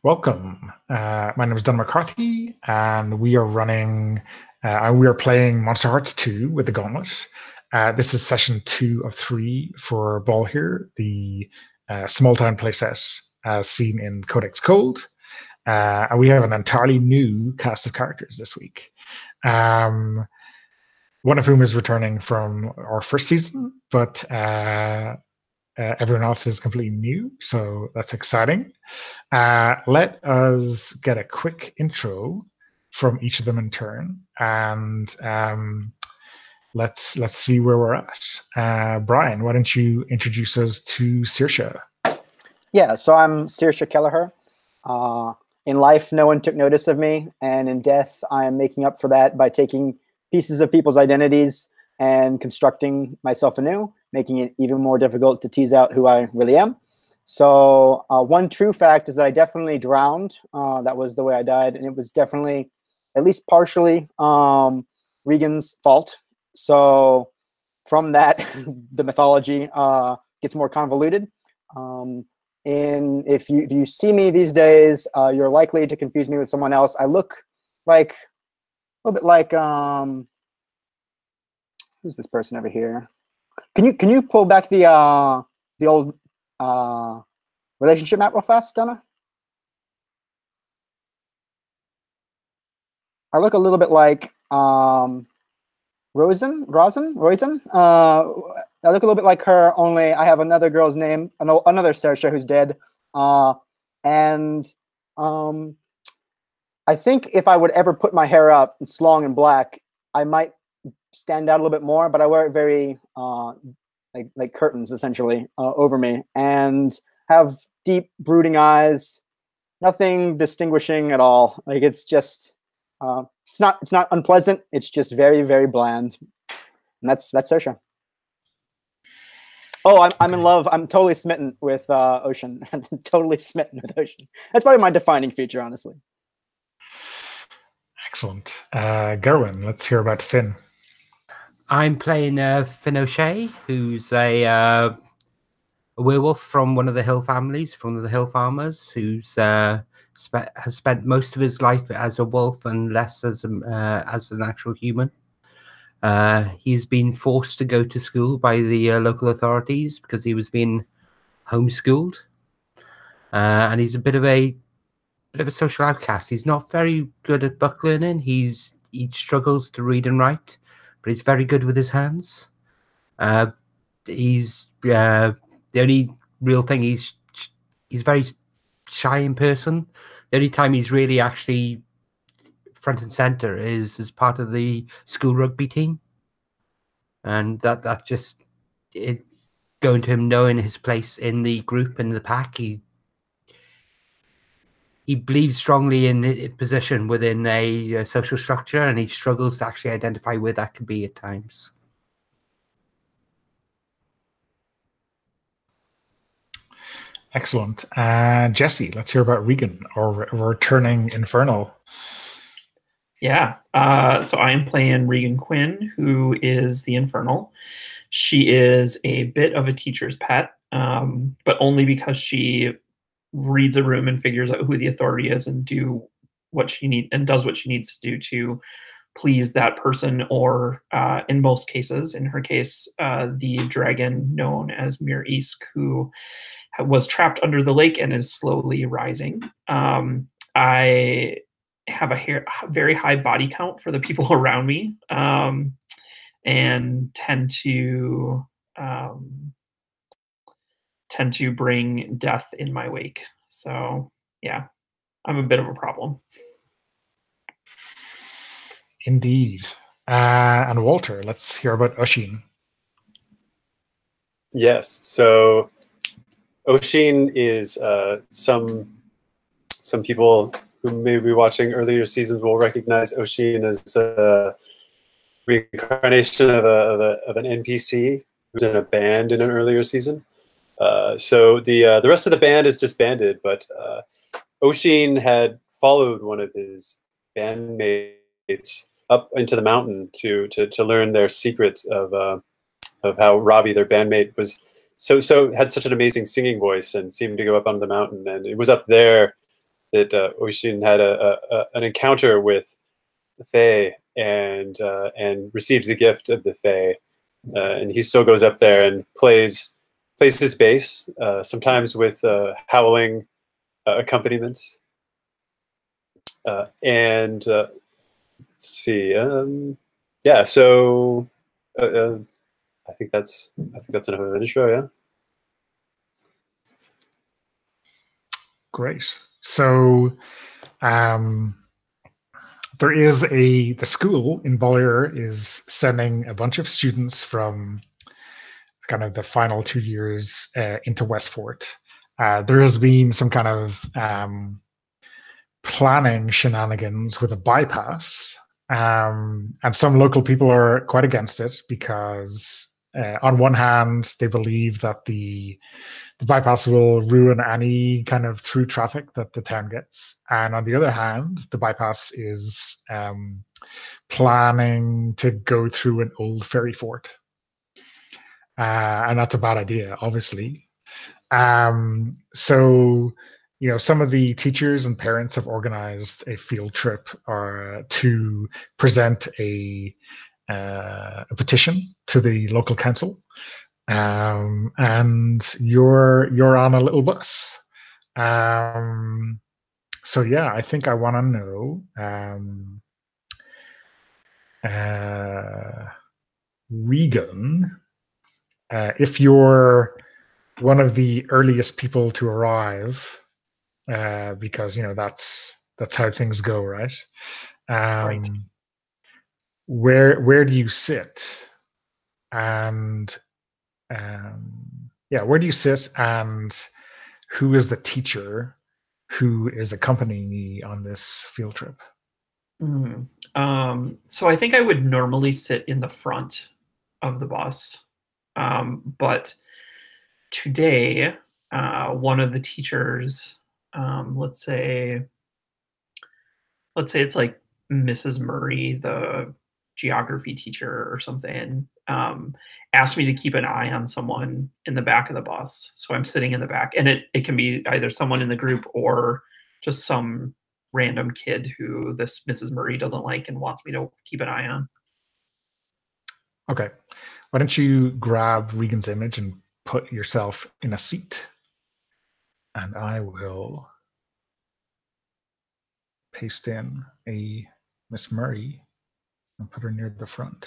Welcome. My name is Don McCarthy, and we are playing Monsterhearts 2 with the Gauntlet. This is session 2 of 3 for Ballhir, the small town playset as seen in Codex Cold. And we have an entirely new cast of characters this week. One of whom is returning from our first season, but everyone else is completely new, so that's exciting. Let us get a quick intro from each of them in turn, and let's see where we're at. Brian, why don't you introduce us to Saoirse? Yeah, so I'm Saoirse Kelleher. In life, no one took notice of me, and in death, I am making up for that by taking pieces of people's identities and constructing myself anew, making it even more difficult to tease out who I really am. So one true fact is that I definitely drowned. That was the way I died, and it was definitely, at least partially, Regan's fault. So from that, the mythology gets more convoluted. And if you see me these days, you're likely to confuse me with someone else. I look like a little bit like who's this person over here? Can you pull back the old relationship map real fast, Donna? I look a little bit like Rosen. I look a little bit like her, only I have another girl's name, another Saoirse who's dead. And I think if I would ever put my hair up, it's long and black, I might stand out a little bit more, but I wear it very like curtains essentially over me, and have deep brooding eyes, nothing distinguishing at all. Like it's just it's not unpleasant, it's just very, very bland. And that's Saoirse. Oh, I'm in love. I'm totally smitten with Ocean. I'm totally smitten with Ocean. That's probably my defining feature, honestly. Excellent. Gerwin, let's hear about Finn. I'm playing Finn O'Shea, who's a werewolf from one of the Hill families, from the Hill Farmers, who's has spent most of his life as a wolf and less as an actual human. He's been forced to go to school by the local authorities because he was being homeschooled, and he's a bit of a social outcast. He's not very good at book learning. He struggles to read and write, but he's very good with his hands. He's the only real thing. He's very shy in person. The only time he's really actually front and center is as part of the school rugby team, and that just going to him knowing his place in the group, in the pack. He believes strongly in a position within a social structure, and he struggles to actually identify where that could be at times. Excellent. Jesse, let's hear about Regan, or returning Infernal. Yeah, so I'm playing Regan Quinn, who is the Infernal. She is a bit of a teacher's pet, but only because she reads a room and figures out who the authority is and does what she needs to do to please that person, or in most cases, in her case, the dragon known as Mir Isk, who was trapped under the lake and is slowly rising. I have a very high body count for the people around me, and tend to bring death in my wake. So yeah, I'm a bit of a problem. Indeed. And Walter, let's hear about Oisin. Yes, so Oisin is some people who may be watching earlier seasons will recognize Oisin as a reincarnation of an NPC who's in a band in an earlier season. So the rest of the band is disbanded, but Oisin had followed one of his bandmates up into the mountain to learn their secret of how Robbie, their bandmate, was so had such an amazing singing voice and seemed to go up on the mountain. And it was up there that Oshin had an encounter with the Fae and received the gift of the Fae, and he still goes up there and plays his bass, sometimes with howling accompaniments. And let's see, yeah. So I think that's enough of an intro. Yeah. Great. So there is the school in Ballhir is sending a bunch of students from kind of the final 2 years into Westfort. There has been some kind of planning shenanigans with a bypass, and some local people are quite against it because on one hand they believe that the bypass will ruin any kind of through traffic that the town gets, and on the other hand the bypass is planning to go through an old ferry fort, and that's a bad idea, obviously. So, some of the teachers and parents have organized a field trip to present a petition to the local council, and you're on a little bus. So yeah, I think I want to know, Regan, if you're one of the earliest people to arrive, because that's how things go, right? Right. Where do you sit? And where do you sit? And who is the teacher who is accompanying me on this field trip? So I think I would normally sit in the front of the bus, but today, one of the teachers, let's say it's like Mrs. Murray, the geography teacher or something, asked me to keep an eye on someone in the back of the bus. So I'm sitting in the back, and it can be either someone in the group or just some random kid who this Mrs. Murray doesn't like and wants me to keep an eye on. Okay. Why don't you grab Regan's image and put yourself in a seat? And I will paste in a Miss Murray and put her near the front.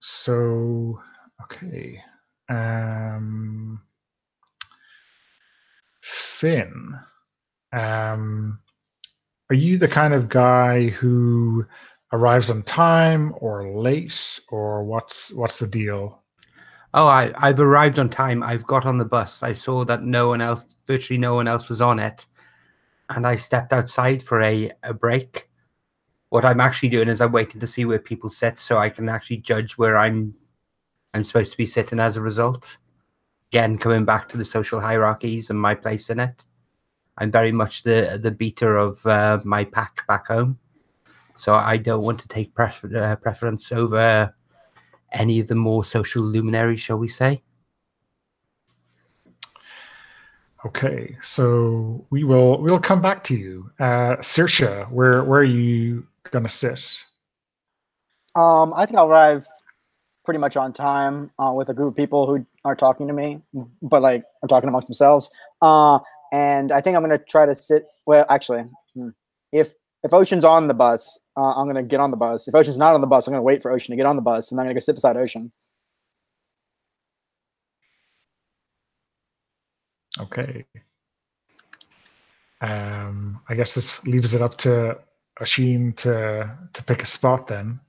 So, okay. Finn, are you the kind of guy who arrives on time or late, or what's the deal? Oh, I've arrived on time. I've got on the bus. I saw that virtually no one else was on it, and I stepped outside for a break. What I'm actually doing is I'm waiting to see where people sit so I can actually judge where I'm supposed to be sitting as a result. Again, coming back to the social hierarchies and my place in it. I'm very much the beater of my pack back home. So I don't want to take preference over any of the more social luminaries, shall we say. Okay, so we'll come back to you. Saoirse, where are you gonna sit? I think I'll arrive pretty much on time with a group of people who are talking to me, but like I'm talking amongst themselves. And I think I'm gonna try to sit. Well, actually, if Ocean's on the bus, I'm gonna get on the bus. If Ocean's not on the bus, I'm gonna wait for Ocean to get on the bus, and I'm gonna go sit beside Ocean. Okay. I guess this leaves it up to Oisin to pick a spot then.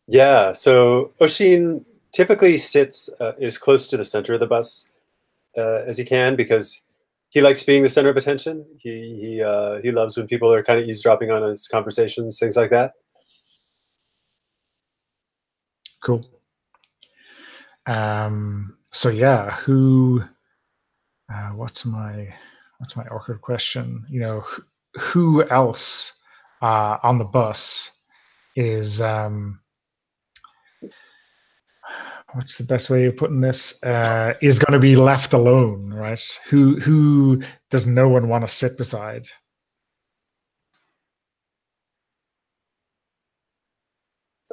Yeah, so Oshin typically sits as close to the center of the bus as he can because he likes being the center of attention. He loves when people are kind of eavesdropping on his conversations, things like that. Cool. So yeah, who? What's my awkward question? Who else on the bus is what's the best way of putting this? Is going to be left alone, right? Who does no one want to sit beside?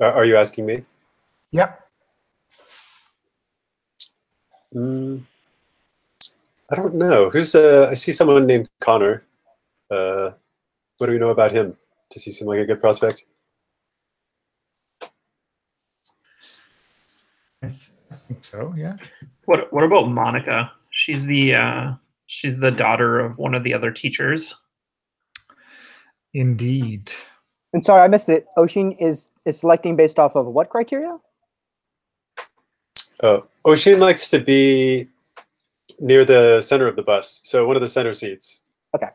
Are you asking me? Yep. I don't know. Who's? I see someone named Connor. What do we know about him? Does he seem like a good prospect? I think so. Yeah. What about Monica? She's the daughter of one of the other teachers. Indeed. And sorry, I missed it. Oshin is selecting based off of what criteria? Oh, Oshin likes to be near the center of the bus, so one of the center seats. Okay.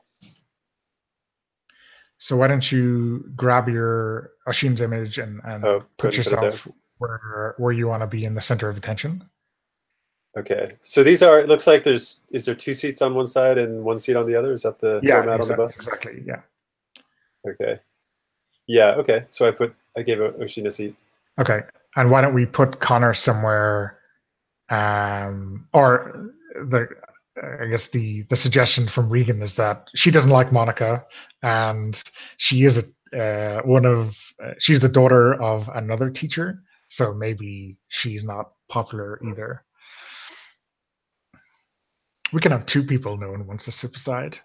So why don't you grab your Oshin's image and put yourself where you want to be in the center of attention? Okay. So these are. It looks like is there 2 seats on one side and 1 seat on the other? Is that the format on the bus? Exactly. Yeah. Okay. Yeah. Okay. So I gave Oshin a seat. Okay. And why don't we put Connor somewhere? Or I guess the suggestion from Regan is that she doesn't like Monica, and she is she's the daughter of another teacher, so maybe she's not popular either. We can have 2 people no one wants to sit beside.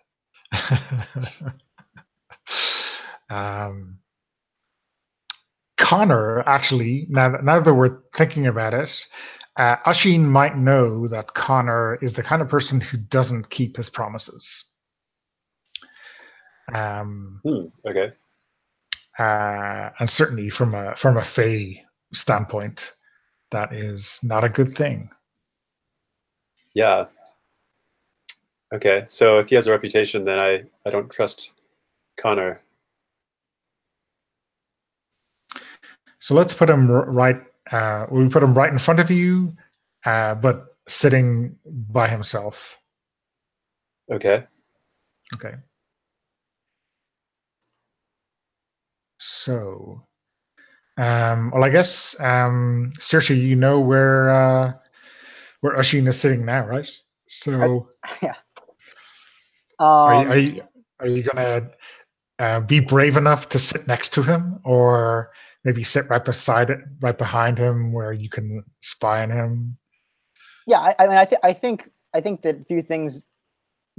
Connor, actually, now that we're thinking about it, Oshin might know that Connor is the kind of person who doesn't keep his promises. Okay. And certainly from a Fae standpoint, that is not a good thing. Yeah. Okay. So if he has a reputation, then I don't trust Connor. So let's put him right. We put him right in front of you, but sitting by himself. Okay. Okay. So, well, I guess, Saoirse, you know where Oshin is sitting now, right? So, Yeah. Are you gonna be brave enough to sit next to him, or maybe sit right behind him, where you can spy on him? Yeah, I think that few things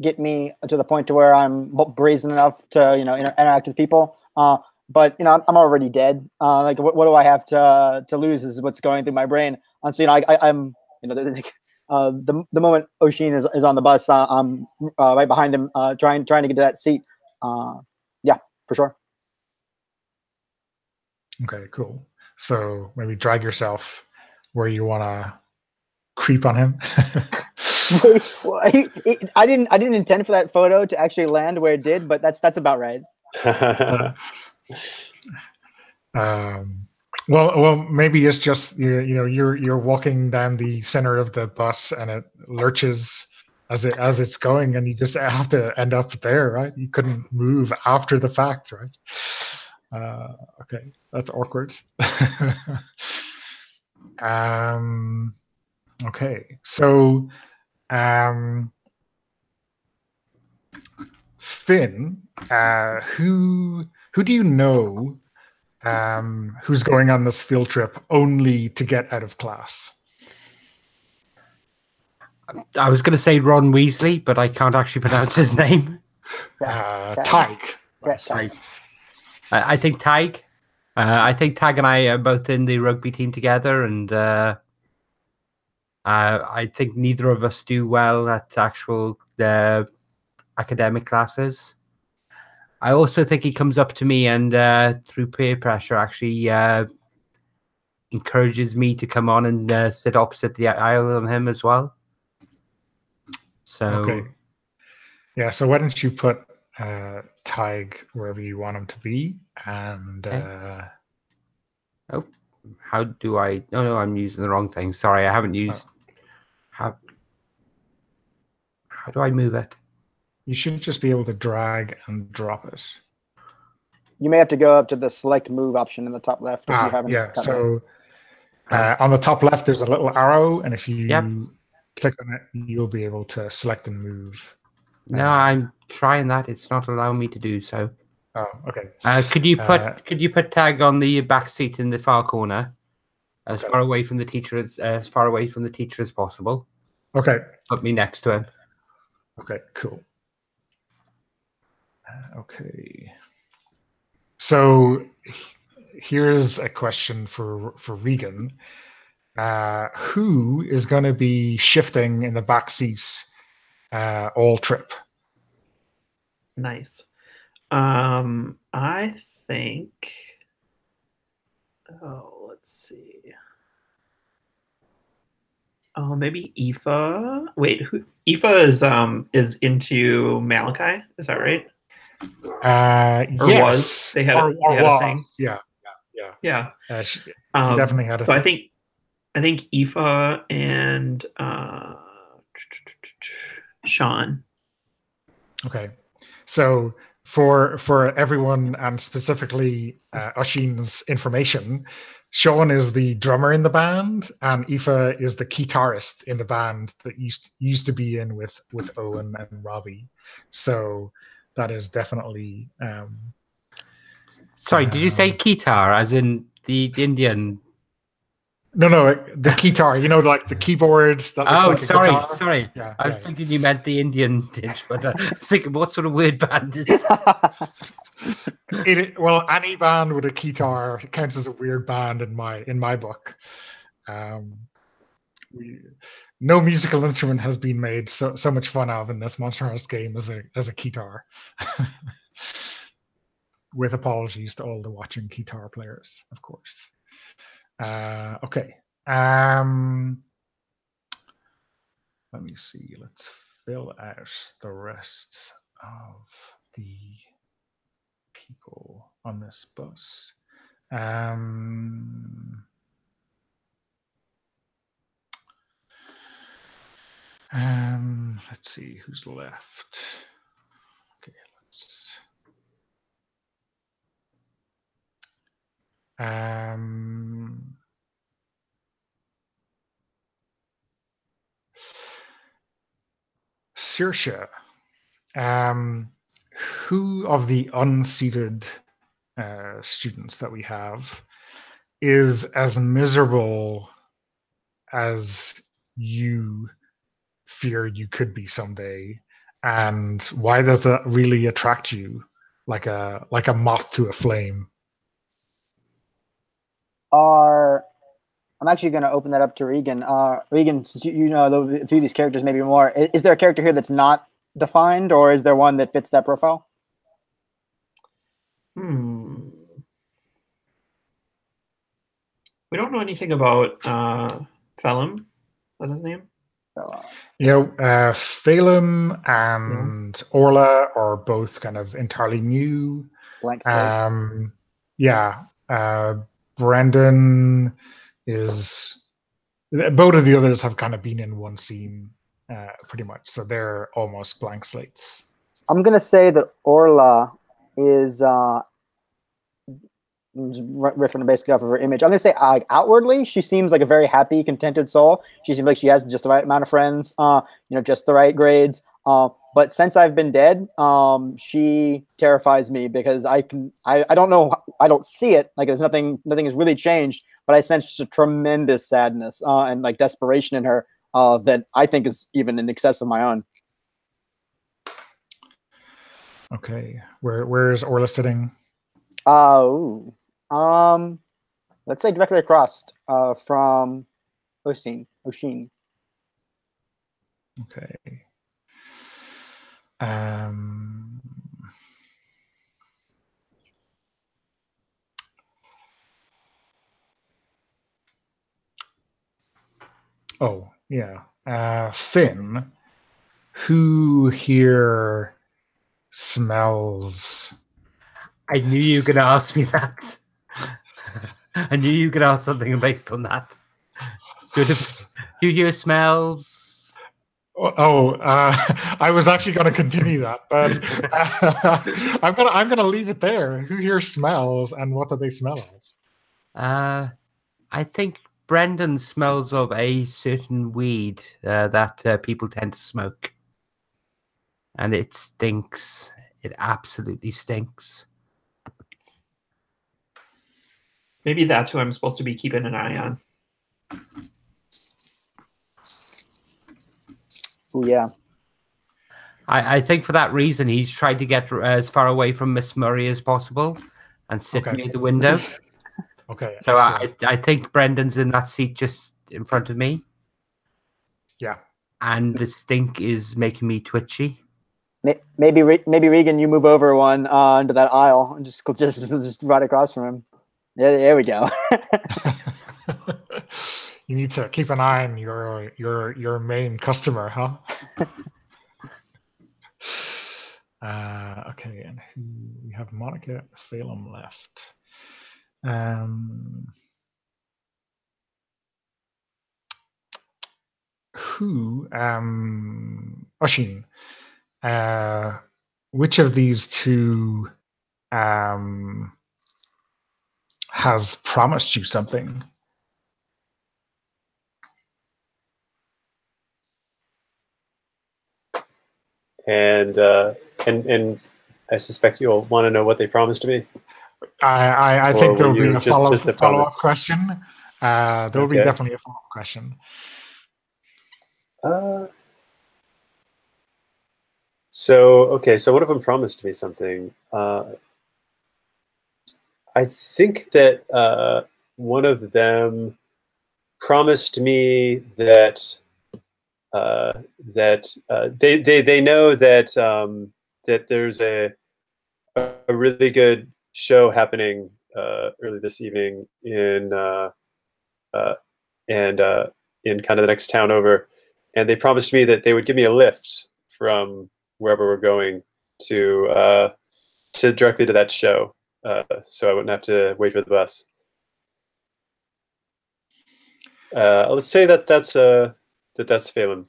get me to the point to where I'm brazen enough to interact with people. But I'm already dead. Like what do I have to lose is what's going through my brain. And so I'm the moment Oshin is on the bus, I'm right behind him, trying to get to that seat. Yeah, for sure. Okay, cool. So maybe drag yourself where you want to creep on him. I didn't intend for that photo to actually land where it did, but that's about right. Well, maybe it's just you're walking down the center of the bus and it lurches as it's going, and you just have to end up there, right? You couldn't move after the fact, right? Okay, that's awkward. Okay, so Finn, who do you know who's going on this field trip only to get out of class? I was going to say Ron Weasley, but I can't actually pronounce his name. Tig. I think Tig. I think Tig and I are both in the rugby team together, and I think neither of us do well at actual academic classes. I also think he comes up to me and through peer pressure actually encourages me to come on and sit opposite the aisle on him as well. So okay. Yeah, so why don't you put Tig wherever you want him to be, and okay. Oh, how do I? No, I'm using the wrong thing. Sorry, I haven't used. How do I move it? You should just be able to drag and drop it. You may have to go up to the select move option in the top left if you haven't. Yeah, so On the top left, there's a little arrow, and if you Yep. click on it, you'll be able to select and move. No, I'm trying that. It's not allowing me to do so. Oh, okay. Could you put tag on the back seat in the far corner, as far away from the teacher as possible? Okay. Put me next to him. Okay. Cool. Okay. So here's a question for Regan. Who is going to be shifting in the back seat all trip? Nice. I think. Oh, let's see. Oh, maybe Aoife. Wait, who? Aoife is into Malachi. Is that right? Or yes. was they had a thing? Yeah. She Um, definitely had a so thing. I think Aoife and Sean. Okay. So for everyone and specifically Oshin's information, Sean is the drummer in the band, and Aoife is the guitarist in the band that used to be in with Owen and Robbie. So that is definitely. Sorry, did you say guitar, as in the Indian? No, the guitar. You know, like the keyboard that looks like a guitar. Sorry. Yeah, I was thinking you meant the Indian dish, but I was thinking, what sort of weird band is this? Well, any band with a guitar counts as a weird band in my book. No musical instrument has been made so much fun of in this Monsterhearts game as a guitar. With apologies to all the watching guitar players, of course. Okay. Let me see. Let's fill out the rest of the people on this bus. Let's see who's left. Okay, let's. Saoirse, who of the unseated students that we have is as miserable as you fear you could be someday, and why does that really attract you like a moth to a flame? I'm actually going to open that up to Regan. Regan, since you know a few of these characters, maybe more, is there a character here that's not defined, or is there one that fits that profile? We don't know anything about Phelim. Is that his name? Phelim and Orla are both kind of entirely new. Blank slates. Brendan is. Both of the others have kind of been in one scene, pretty much. So they're almost blank slates. I'm gonna say that Orla is riffing basically off of her image. I'm gonna say outwardly, she seems like a very happy, contented soul. She seems like she has just the right amount of friends, just the right grades. But since I've been dead, she terrifies me because I don't know, I don't see it. Like there's nothing has really changed, but I sense just a tremendous sadness and like desperation in her that I think is even in excess of my own. Okay, where is Orla sitting? Let's say directly across from Oshin. Okay. Oh, yeah. Finn, who here smells? I knew you were going to ask me that. I knew you were going to ask something based on that. Who here smells? I was actually going to continue that, but I'm gonna leave it there. Who here smells, and what do they smell of? I think Brendan smells of a certain weed that people tend to smoke. And it stinks. It absolutely stinks. Maybe that's who I'm supposed to be keeping an eye on. Oh yeah. I think for that reason, he's tried to get as far away from Miss Murray as possible and sit Okay. near the window. Okay. So Excellent. I think Brendan's in that seat just in front of me. Yeah. And the stink is making me twitchy. Maybe Regan, you move over one into that aisle and just right across from him. Yeah, there we go. You need to keep an eye on your main customer, huh? Okay, and who we have Monica Phelan left. Oshin, which of these two has promised you something? And I suspect you'll want to know what they promised me. I Or think there were will be you a just a follow-up promise? question. There will be Okay. definitely a follow-up question. So one of them promised me something. I think that one of them promised me that they know that that there's a really good show happening early this evening in in kind of the next town over, and they promised me that they would give me a lift from wherever we're going to directly to that show, so I wouldn't have to wait for the bus. Let's say that's Phelan.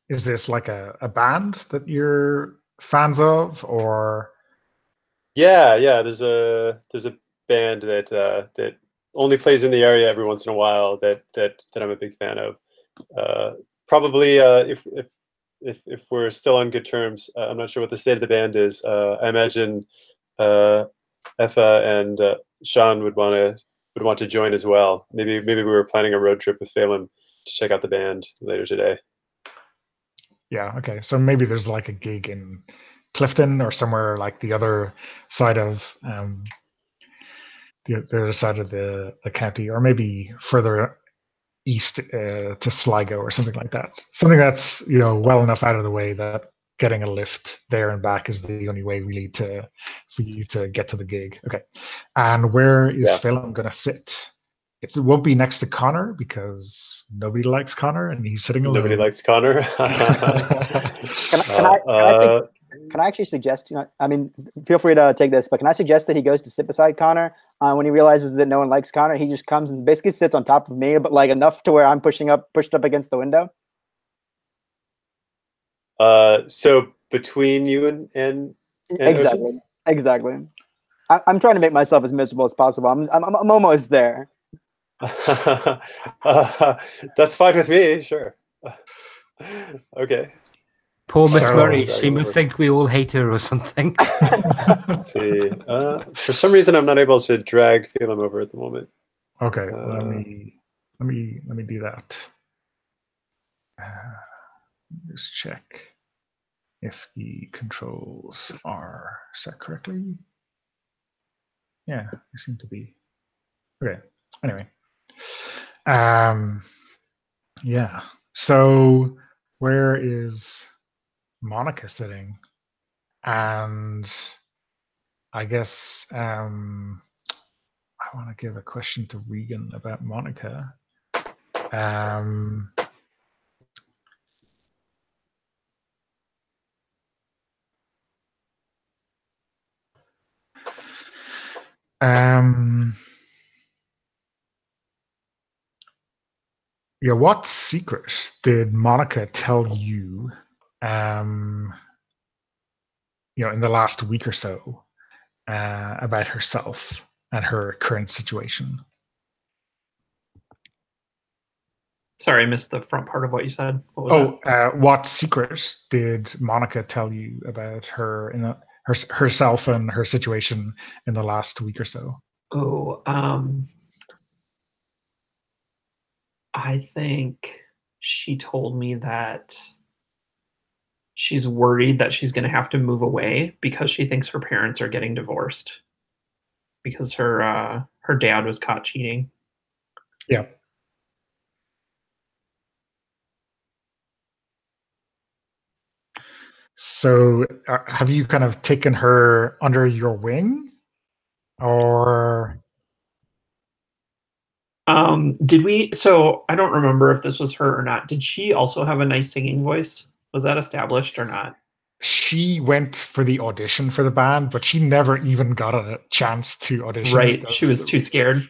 Is this like a band that you're fans of, or? Yeah. There's a band that only plays in the area every once in a while that I'm a big fan of. Probably if we're still on good terms, I'm not sure what the state of the band is. I imagine Effa and Sean would want to join as well. Maybe we were planning a road trip with Phelan to check out the band later today. Yeah. Okay. So maybe there's like a gig in Clifton or somewhere like the other side of the other side of the county, or maybe further east to Sligo or something like that. Something that's well enough out of the way that getting a lift there and back is the only way really for you to get to the gig. Okay. And where is Phelan going to sit? It won't be next to Connor because nobody likes Connor and he's sitting alone. Nobody likes Connor. Can I actually suggest, I mean, feel free to take this, but can I suggest that he goes to sit beside Connor when he realizes that no one likes Connor? He just comes and basically sits on top of me, but like enough to where I'm pushed up against the window. So between you and exactly. I'm trying to make myself as miserable as possible. I'm almost there. That's fine with me. Sure. Okay. Poor Miss Murray. She must think we all hate her or something. Let's see. For some reason, I'm not able to drag Phelan over at the moment. Okay. Let me do that. Just check if the controls are set correctly. Yeah, they seem to be. Okay. Anyway. Yeah. So where is Monica sitting? And I guess I want to give a question to Regan about Monica. Yeah, what secret did Monica tell you, in the last week or so, about herself? her current situation. Sorry, I missed the front part of what you said. What was What secret did Monica tell you about her herself and her situation in the last week or so? I think she told me that she's worried that she's going to have to move away because she thinks her parents are getting divorced because her dad was caught cheating. Yeah. So have you kind of taken her under your wing, or? Did we? So I don't remember if this was her or not. Did she also have a nice singing voice? Was that established or not? She went for the audition for the band, but she never even got a chance to audition. Right. She was too scared.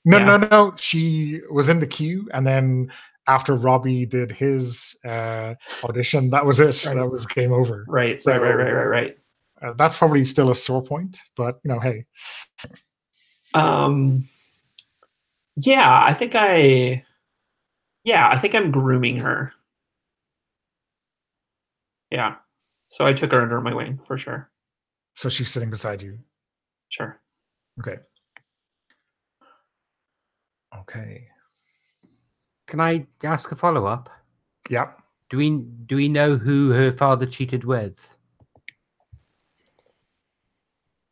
No. She was in the queue, and then after Robbie did his audition, that was it. Right. That was game over. Right. So, Right. That's probably still a sore point, but hey. Yeah, I think I'm grooming her. Yeah. So I took her under my wing for sure. So she's sitting beside you. Sure. Okay. Okay. Can I ask a follow-up? Yeah. Do we know who her father cheated with?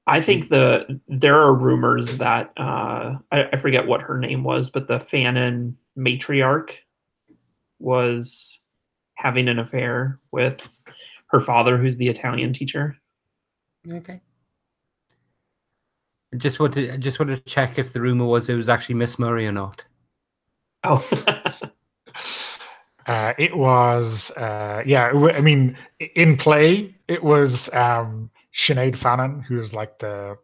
I think there are rumors that I forget what her name was, but the Fanon matriarch was having an affair with her father, who's the Italian teacher. Okay. I just wanted to check if the rumor was it was actually Miss Murray or not. Oh. It was, I mean, in play, it was Sinead Fanon, who is like the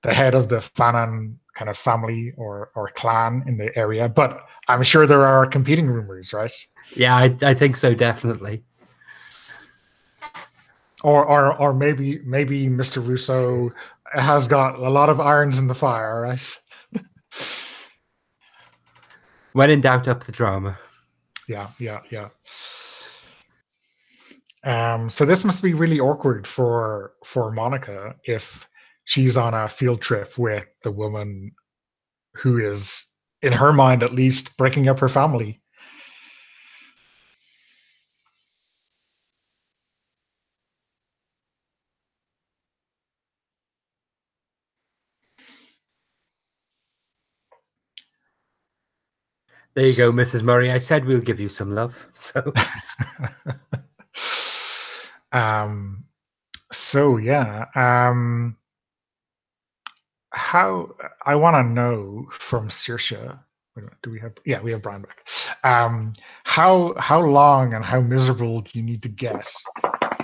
head of the Fanon kind of family or clan in the area. But I'm sure there are competing rumors, right? Yeah, I think so, definitely. Or maybe Mr. Russo has got a lot of irons in the fire, right? When in doubt, up the drama. Yeah. So this must be really awkward for Monica if she's on a field trip with the woman who is, in her mind at least, breaking up her family. There you go, Mrs. Murray. I said we'll give you some love. So how I want to know from Saoirse. Do we have? Yeah, we have Brian back. How long and how miserable do you need to get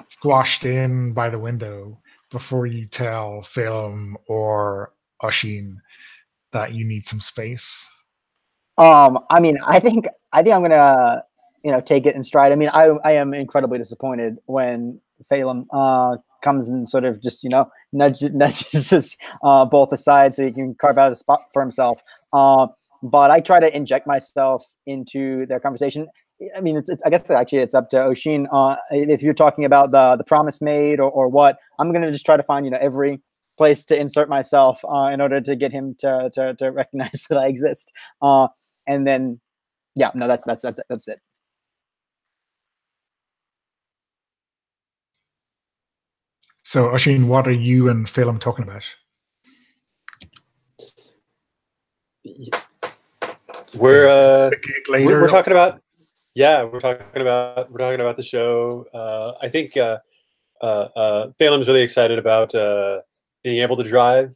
squashed in by the window before you tell Phelim or Oisín that you need some space? I mean, I think I'm gonna, take it in stride. I mean, I am incredibly disappointed when Phelim comes and sort of just, nudges us both aside so he can carve out a spot for himself. But I try to inject myself into their conversation. I mean, I guess actually it's up to Oisín. If you're talking about the promise made or what, I'm gonna just try to find, every place to insert myself in order to get him to recognize that I exist. And then, yeah, no, that's it. So, Oisín, what are you and Phelim talking about? We're talking about we're talking about the show. I think Phelim's really excited about being able to drive.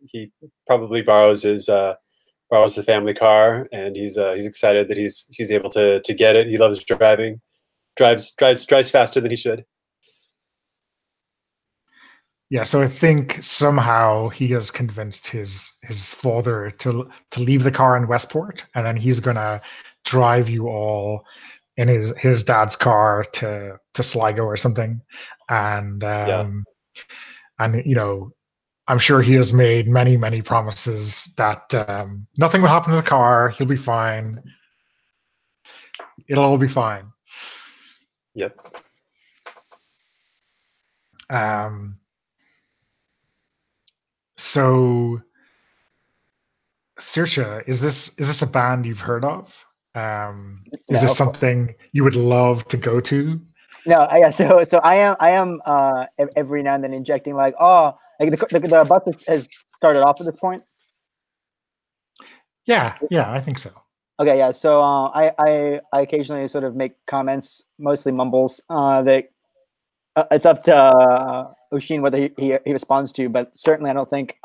He probably borrows the family car, and he's excited that he's able to get it. He loves driving, drives faster than he should. Yeah, so I think somehow he has convinced his father to leave the car in Westport, and then he's gonna drive you all in his dad's car to Sligo or something, and I'm sure he has made many, many promises that nothing will happen to the car. He'll be fine. It'll all be fine. Yep. So, Saoirse, is this a band you've heard of? Is this No. something you would love to go to? No, so I am every now and then injecting like the bus has started off at this point. Yeah, I think so. Okay, yeah. So I occasionally sort of make comments, mostly mumbles, that it's up to Oshin whether he responds to, but certainly I don't think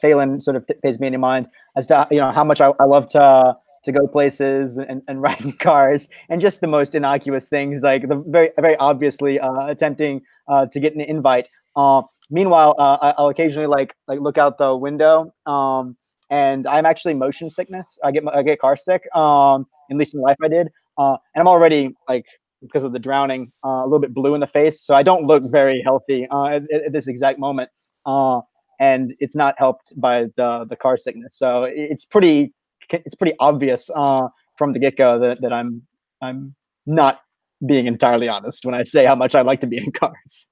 Phelan sort of pays me any mind as to how much I love to go places and ride in cars, and just the most innocuous things like the very obviously attempting to get an invite. Meanwhile, I'll occasionally like look out the window, and I'm actually motion sickness. I get car sick. At least in life I did, and I'm already like, because of the drowning, a little bit blue in the face, so I don't look very healthy at this exact moment, and it's not helped by the car sickness. So it's pretty obvious from the get go that I'm not being entirely honest when I say how much I like to be in cars.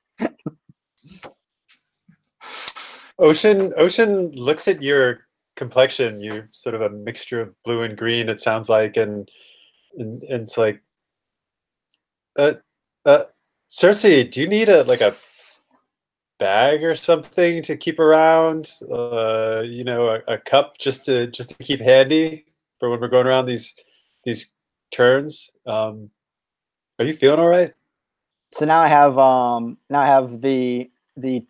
Ocean looks at your complexion. You're sort of a mixture of blue and green, it sounds like, and it's like, Cersei, do you need a bag or something to keep around? A cup just to keep handy for when we're going around these turns. Are you feeling all right? So now I have the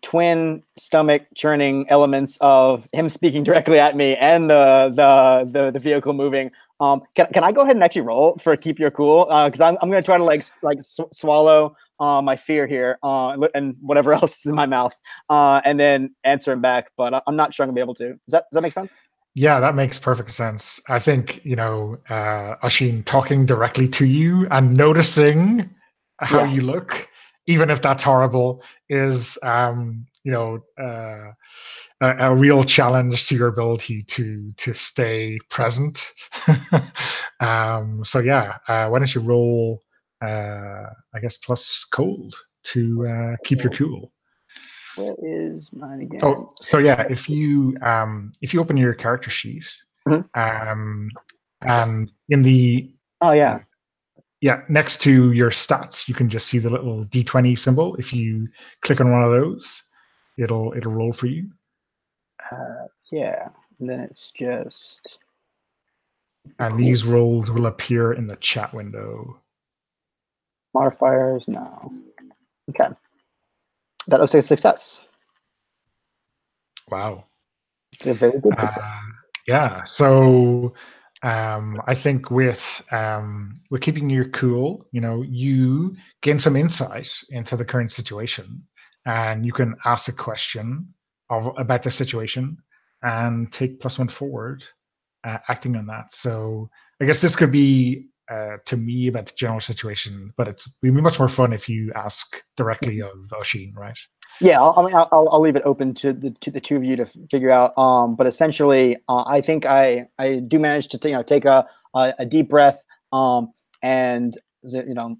twin stomach churning elements of him speaking directly at me and the vehicle moving. Can I go ahead and actually roll for keep your cool? Because I'm going to try to swallow my fear here and whatever else is in my mouth, and then answer him back. But I'm not sure I'm going to be able to. Does that make sense? Yeah, that makes perfect sense. I think, Oshin talking directly to you and noticing how you look, even if that's horrible, is a real challenge to your ability to stay present. So yeah, why don't you roll, I guess, plus cold to keep your cool. Where is mine again? Oh, so yeah, if you open your character sheet, and in the next to your stats, you can just see the little D20 symbol. If you click on one of those, it'll roll for you. And then it's just. And these rolls will appear in the chat window. Modifiers, no. Okay. That looks like a success. Wow. It's a very good success. Yeah. So I think with keeping your cool, you gain some insight into the current situation, and you can ask a question about the situation and take +1 forward, acting on that. So I guess this could be to me about the general situation, but it'd be much more fun if you ask directly of Oshin, right? Yeah, I'll leave it open to the two of you to figure out. But essentially, I think I do manage to take a deep breath and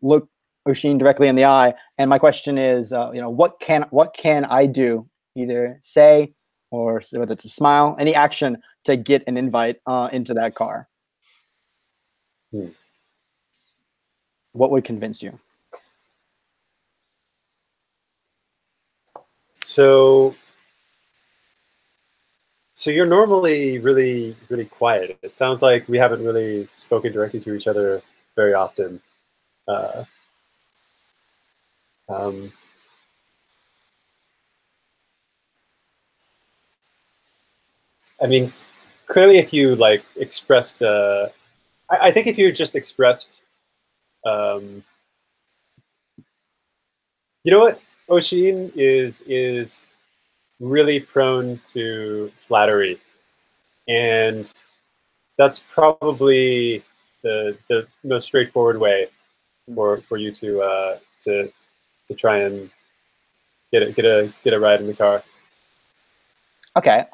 look Oshin directly in the eye. And my question is, what can I do? Either say or whether it's a smile, any action to get an invite into that car. What would convince you? So you're normally really, really quiet. It sounds like we haven't really spoken directly to each other very often. I mean, clearly, if you expressed, I think if you just expressed, you know what, Oshin is really prone to flattery, and that's probably the most straightforward way for you to try and get a ride in the car. Okay.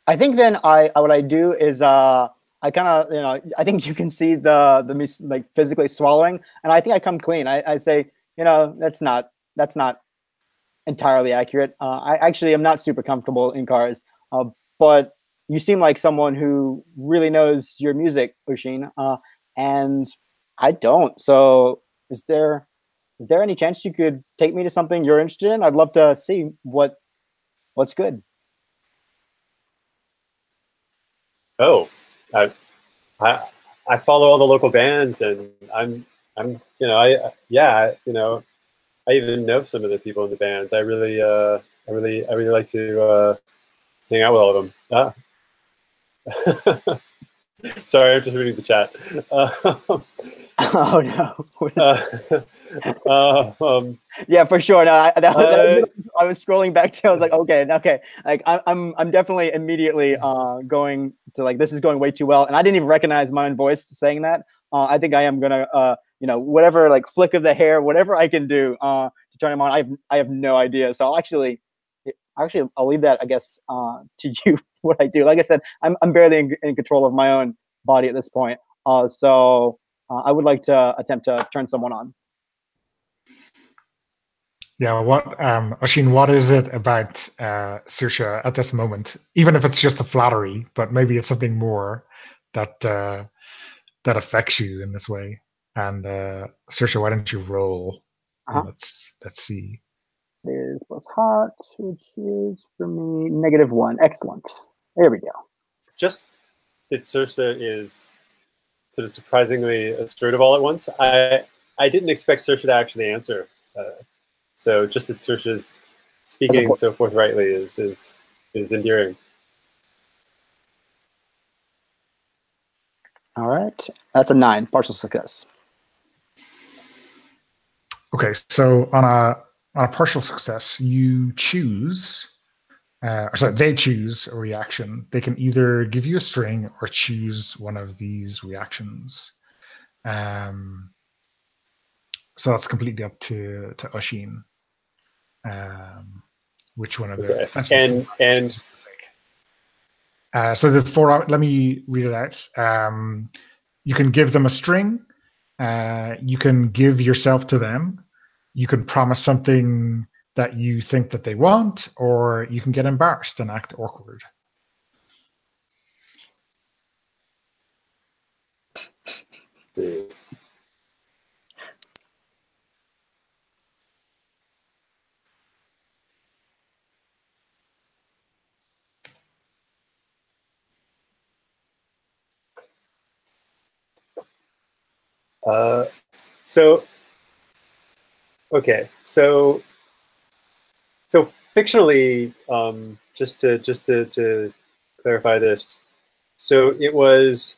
I think then what I do is I kind of, I think you can see the me like physically swallowing, and I think I come clean. I say, that's not entirely accurate. I actually am not super comfortable in cars, but you seem like someone who really knows your music, Oshin, and I don't. So is there any chance you could take me to something you're interested in? I'd love to see what's good. Oh, I, I follow all the local bands, and I'm I even know some of the people in the bands. I really like to hang out with all of them. Sorry, I'm just reading the chat. Oh no. Um, Yeah, for sure. No, I was scrolling back to. I was like, okay. Like I'm definitely immediately going to like, this is going way too well, and I didn't even recognize my own voice saying that. I think I am gonna whatever, like flick of the hair, whatever I can do to turn him on. I have no idea. So I'll leave that, I guess, to you. What I do, like I said, I'm barely in control of my own body at this point. So I would like to attempt to turn someone on. Yeah, Oshin, what is it about Saoirse at this moment? Even if it's just a flattery, but maybe it's something more that that affects you in this way. And Saoirse, why don't you roll? And let's see. There's plus hot, which is for me -1. Excellent. There we go. Just that Saoirse is sort of surprisingly assertive all at once. I didn't expect Saoirse to actually answer. So just that Saoirse's speaking so forthrightly is endearing. All right, that's a 9, partial success. Okay, so on a partial success, you choose. They choose a reaction. They can either give you a string or choose one of these reactions. So that's completely up to Oshin. Which one of the essentially and so the 4. Let me read it out. You can give them a string. You can give yourself to them. You can promise something that you think that they want, or you can get embarrassed and act awkward. So fictionally, just to clarify this, so it was.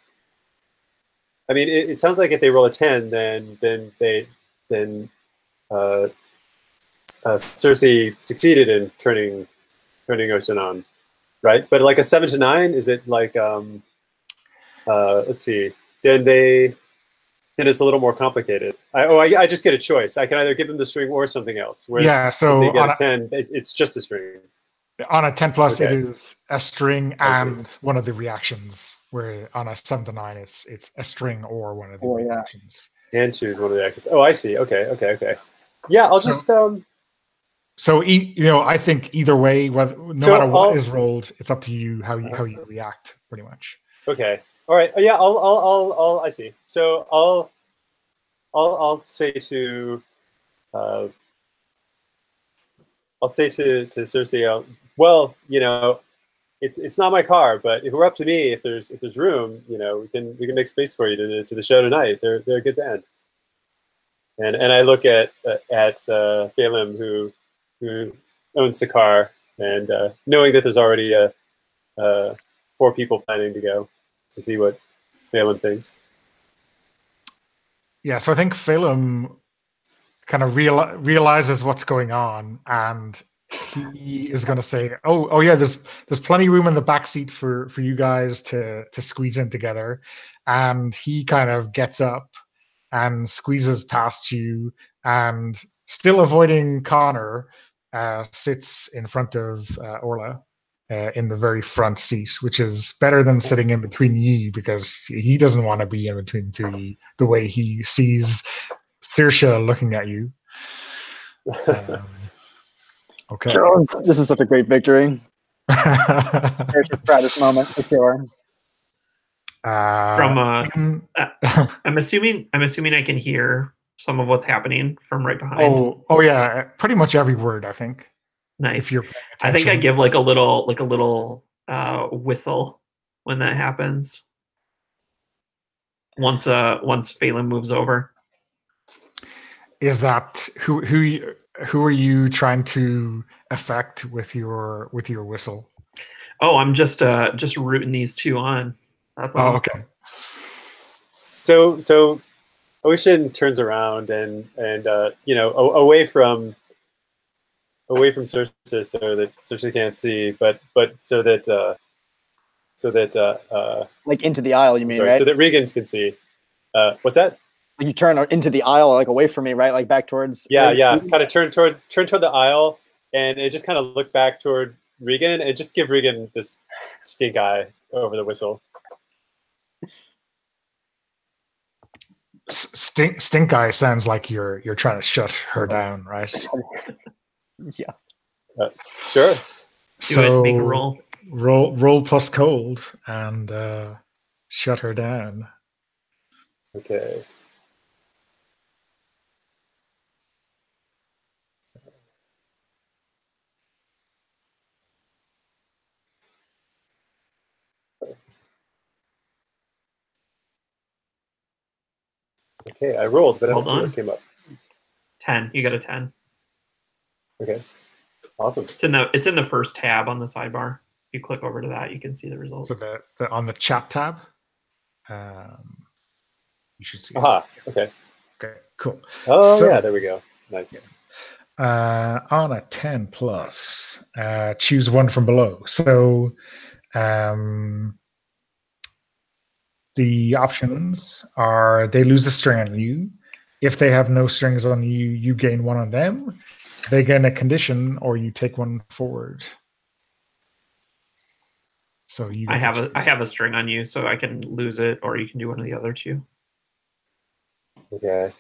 I mean, it sounds like if they roll a 10, then Cersei succeeded in turning Ocean on, right? But like a 7 to 9, is it like let's see, then it's a little more complicated. I just get a choice. I can either give them the string or something else. Whereas yeah, so if they get a 10, it's just a string. On a 10 plus, okay. It is a string and one of the reactions. Where on a 7 to 9, it's a string or one of the reactions. And choose one of the reactions. Oh, I see. Okay. Yeah, I'll just. So I think either way, no matter what is rolled, it's up to you how you react, pretty much. Okay. All right. Yeah. I'll. I see. So I'll say to. I'll say to Cersei, well, it's not my car, but if it were up to me, if there's room, we can make space for you to the show tonight. They're a good band. And I look at Phelim, who owns the car, and knowing that there's already 4 people planning to go to see what Phelim thinks. Yeah, so I think Phelim kind of realizes what's going on, and he is going to say, "Oh yeah, there's plenty of room in the back seat for you guys to squeeze in together," and he kind of gets up and squeezes past you, and still avoiding Connor, sits in front of Orla in the very front seat, which is better than sitting in between ye, because he doesn't want to be in between the two of ye, the way he sees Saoirse looking at you. Okay. Sure. This is such a great victory. Saoirse's proudest moment for sure. I'm assuming I can hear some of what's happening from right behind. Oh yeah, pretty much every word, I think. Nice. If you're paying I think I attention. give like a little whistle when that happens. Once Phelan moves over. Is that who are you trying to affect with your whistle? Oh, I'm just rooting these two on. That's all. Oh, okay. So Ocean turns around and away from Cersei so that Cersei can't see, but so that Like into the aisle, you mean, right? so that Regan can see. What's that? You turn into the aisle, like away from me, right? Like back towards. Yeah. Kind of turn toward the aisle, and it just kind of look back toward Regan, and just give Regan this stink eye over the whistle. Stink eye sounds like you're trying to shut her down, right? Yeah. Sure. So make a roll. Roll plus cold and shut her down. Okay. Okay, I rolled, but I don't see what came up. 10. You got a 10. Okay. Awesome. It's in the first tab on the sidebar. If you click over to that, you can see the results. So the on the chat tab, you should see. Aha. Okay. Okay. Cool. Oh yeah, there we go. Nice. On a 10 plus, choose one from below. So the options are: they lose a string on you. If they have no strings on you, you gain one on them. They gain a condition, or you take one forward. So you. I have a string on you, so I can lose it, or you can do one of the other two. Okay.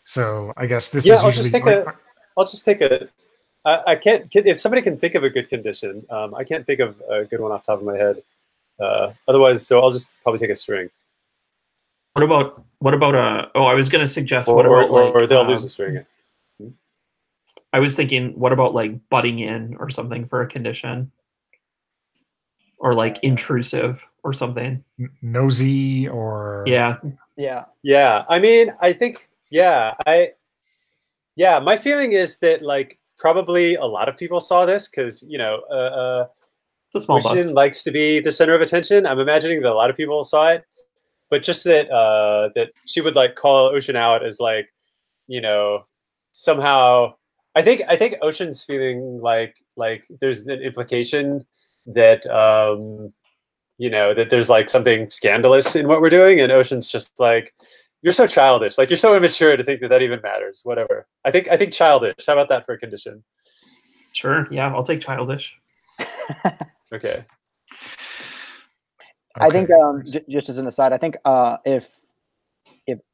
So I guess this is usually. I'll just take a. I can't. If somebody can think of a good condition, I can't think of a good one off the top of my head. Otherwise, so I'll just probably take a string. What about a? Oh, I was going to suggest. Or they'll lose a string. I was thinking, what about like butting in or something for a condition, or like intrusive or something. Nosy or yeah. I mean, I think my feeling is that like probably a lot of people saw this because it's a small bus. Likes to be the center of attention. I'm imagining that a lot of people saw it. But just that that she would like call Ocean out as like, somehow. I think Ocean's feeling like there's an implication that that there's like something scandalous in what we're doing, and Ocean's just like, you're so childish, like you're so immature to think that even matters. Whatever. I think childish. How about that for a condition? Sure. Yeah, I'll take childish. Okay. I think just as an aside, I think if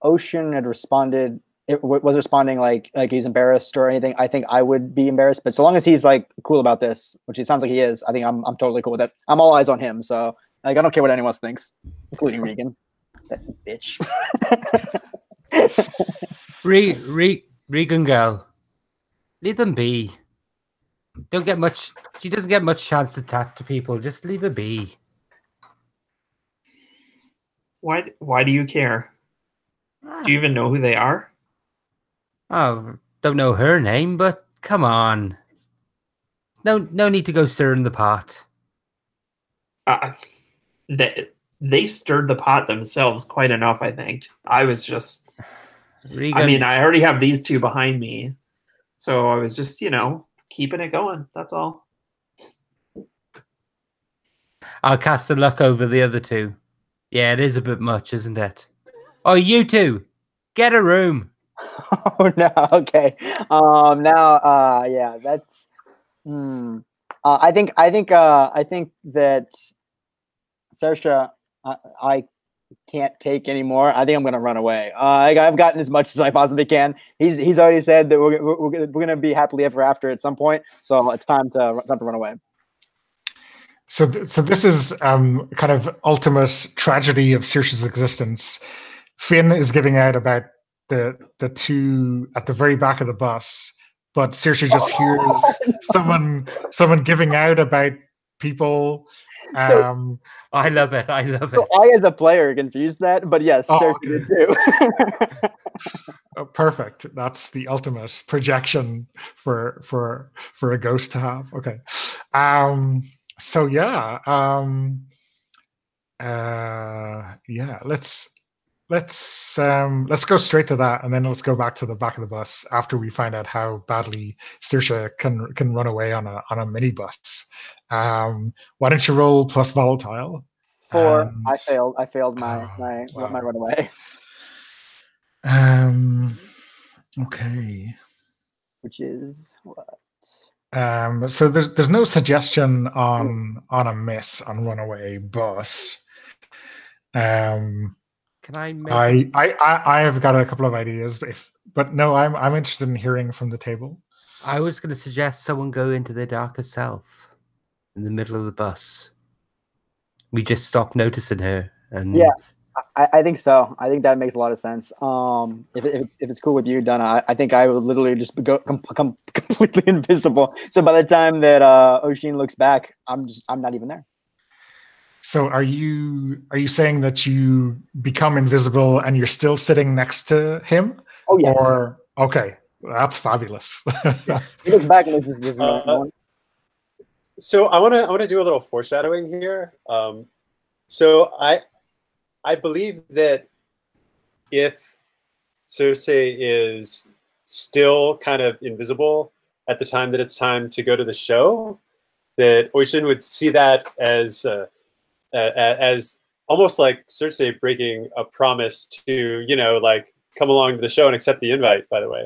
Ocean had responded, was responding like he's embarrassed or anything, I think I would be embarrassed. But so long as he's like cool about this, which it sounds like he is, I think I'm totally cool with it. I'm all eyes on him, so like I don't care what anyone else thinks, including Regan. That bitch. Regan girl, leave them be. Don't get much. She doesn't get much chance to talk to people. Just leave her be. Why do you care? Do you even know who they are? Oh, don't know her name, but come on. No need to go stirring the pot. They stirred the pot themselves quite enough, I think. I was just... Regan, I mean, I already have these two behind me. So I was just, keeping it going. That's all. I'll cast a luck over the other two. Yeah, it is a bit much, isn't it? Oh, you two, get a room. Oh no. Okay. Now. Yeah. That's. I think that Saoirse, I can't take anymore. I think I'm gonna run away. I've gotten as much as I possibly can. He's already said that we're gonna be happily ever after at some point. So it's time to run away. So this is kind of ultimate tragedy of Saoirse's existence. Finn is giving out about the two at the very back of the bus, but Saoirse just hears someone giving out about people. So, I love it. I love it. So I, as a player, confused that, but yes, Saoirse did too. Oh, perfect. That's the ultimate projection for a ghost to have. Okay. So yeah. Yeah. Let's go straight to that, and then let's go back to the back of the bus after we find out how badly Saoirse can run away on a minibus. Why don't you roll plus volatile? 4. I failed my runaway. Okay. Which is what? So there's no suggestion on a miss on runaway, but Can I make? I have got a couple of ideas, but no, I'm interested in hearing from the table. I was going to suggest someone go into their darker self in the middle of the bus. We just stop noticing her, and yeah, I think so. I think that makes a lot of sense. If it's cool with you, Donna, I think I would literally just go completely invisible. So by the time that Oshin looks back, I'm not even there. So are you saying that you become invisible and you're still sitting next to him? Oh yes. Or okay, that's fabulous. Yeah. He looks back and this is So I want to do a little foreshadowing here. So I believe that if Cersei is still kind of invisible at the time that it's time to go to the show, that Oishin would see that as almost like Cersei breaking a promise to, like come along to the show and accept the invite, by the way.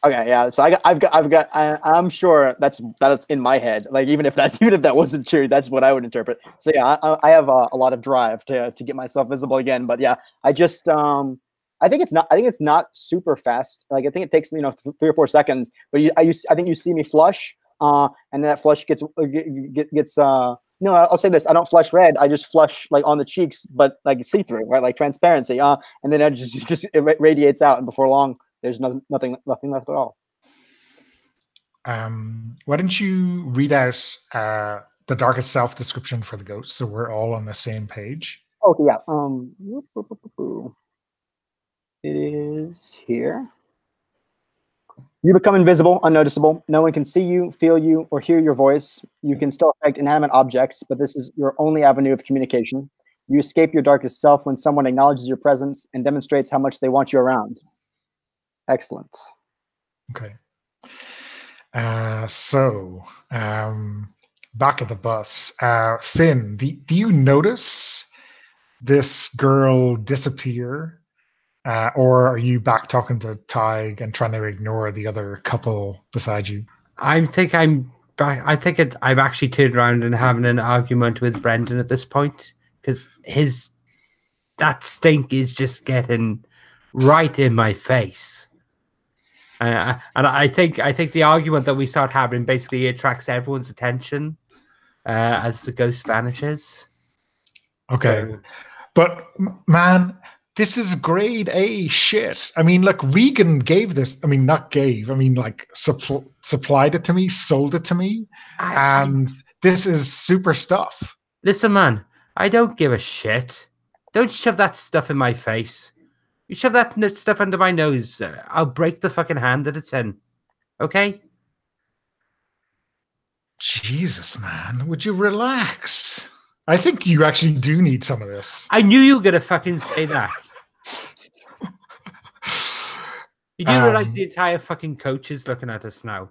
Okay, yeah. So I'm sure that's in my head. Like even if that wasn't true, that's what I would interpret. So yeah, I have a lot of drive to get myself visible again. But yeah, I just I think it's not super fast. Like I think it takes 3 or 4 seconds. But I think you see me flush, and that flush gets no, I'll say this: I don't flush red. I just flush like on the cheeks, but like see through, right? Like transparency. And then it just it radiates out, and before long, there's nothing left at all. Why don't you read out the darkest self description for the ghost, so we're all on the same page? Okay, yeah. It is here. You become invisible, unnoticeable. No one can see you, feel you, or hear your voice. You can still affect inanimate objects, but this is your only avenue of communication. You escape your darkest self when someone acknowledges your presence and demonstrates how much they want you around. Excellent. Okay. So back at the bus, Finn, do you notice this girl disappear? Or are you back talking to Tig and trying to ignore the other couple beside you? I think I'm actually turned around and having an argument with Brendan at this point, because that stink is just getting right in my face. And I think the argument that we start having basically attracts everyone's attention as the ghost vanishes. Okay, but man, this is grade A shit. I mean, look, Regan gave this. I mean, not gave. I mean, like supplied it to me, sold it to me, and this is super stuff. Listen, man, I don't give a shit. Don't shove that stuff in my face. You shove that stuff under my nose, I'll break the fucking hand that it's in. Okay? Jesus, man, would you relax? I think you actually do need some of this. I knew you were gonna fucking say that. You do realize the entire fucking coach is looking at us now.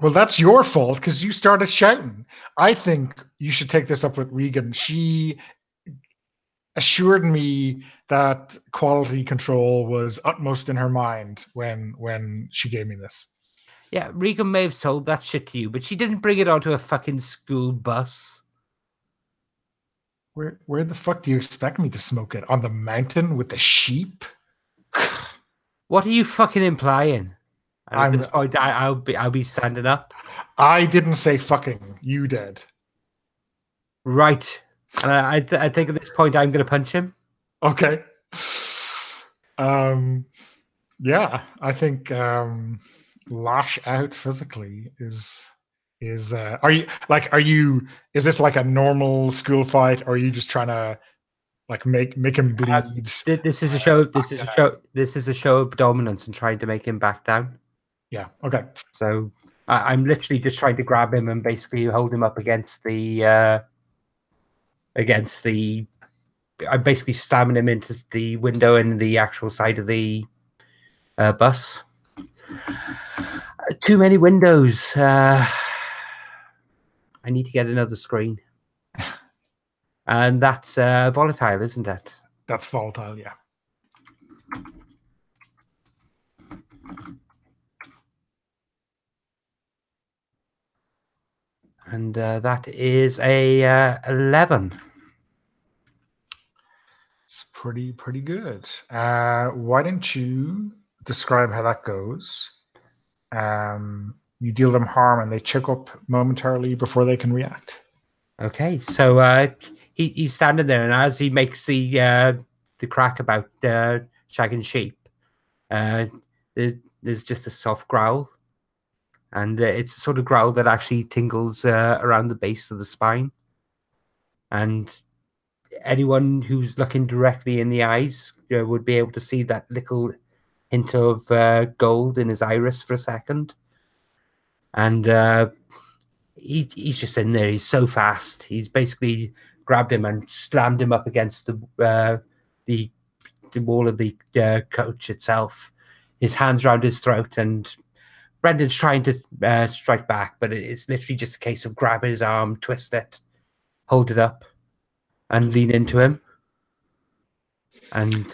Well, that's your fault because you started shouting. I think you should take this up with Regan. She assured me that quality control was utmost in her mind when she gave me this. Yeah, Regan may have sold that shit to you, but she didn't bring it onto a fucking school bus. Where the fuck do you expect me to smoke it? On the mountain with the sheep? What are you fucking implying? And at I'm- this point, I'll be standing up. I didn't say fucking. You did. Right. And I think at this point, I'm going to punch him. Okay. Yeah, I think lash out physically is are you is this like a normal school fight, or are you just trying to like make him bleed? This is a show. This is a show. This is a show of dominance and trying to make him back down. Yeah. Okay. So I'm literally just trying to grab him and basically hold him up against the. I'm basically stabbing him into the window in the actual side of the bus. Too many windows. I need to get another screen. And that's volatile, isn't it? That's volatile. Yeah. And that is a 11. It's pretty good. Why don't you describe how that goes? You deal them harm and they choke up momentarily before they can react. Okay, so he's standing there, and as he makes the crack about shagging sheep, there's just a soft growl, and it's a sort of growl that actually tingles around the base of the spine, and anyone who's looking directly in the eyes would be able to see that little hint of gold in his iris for a second, and he's just in there. He's so fast. He's basically grabbed him and slammed him up against the wall of the coach itself. His hands around his throat, and Brendan's trying to strike back, but it's literally just a case of grab his arm, twist it, hold it up, and lean into him. And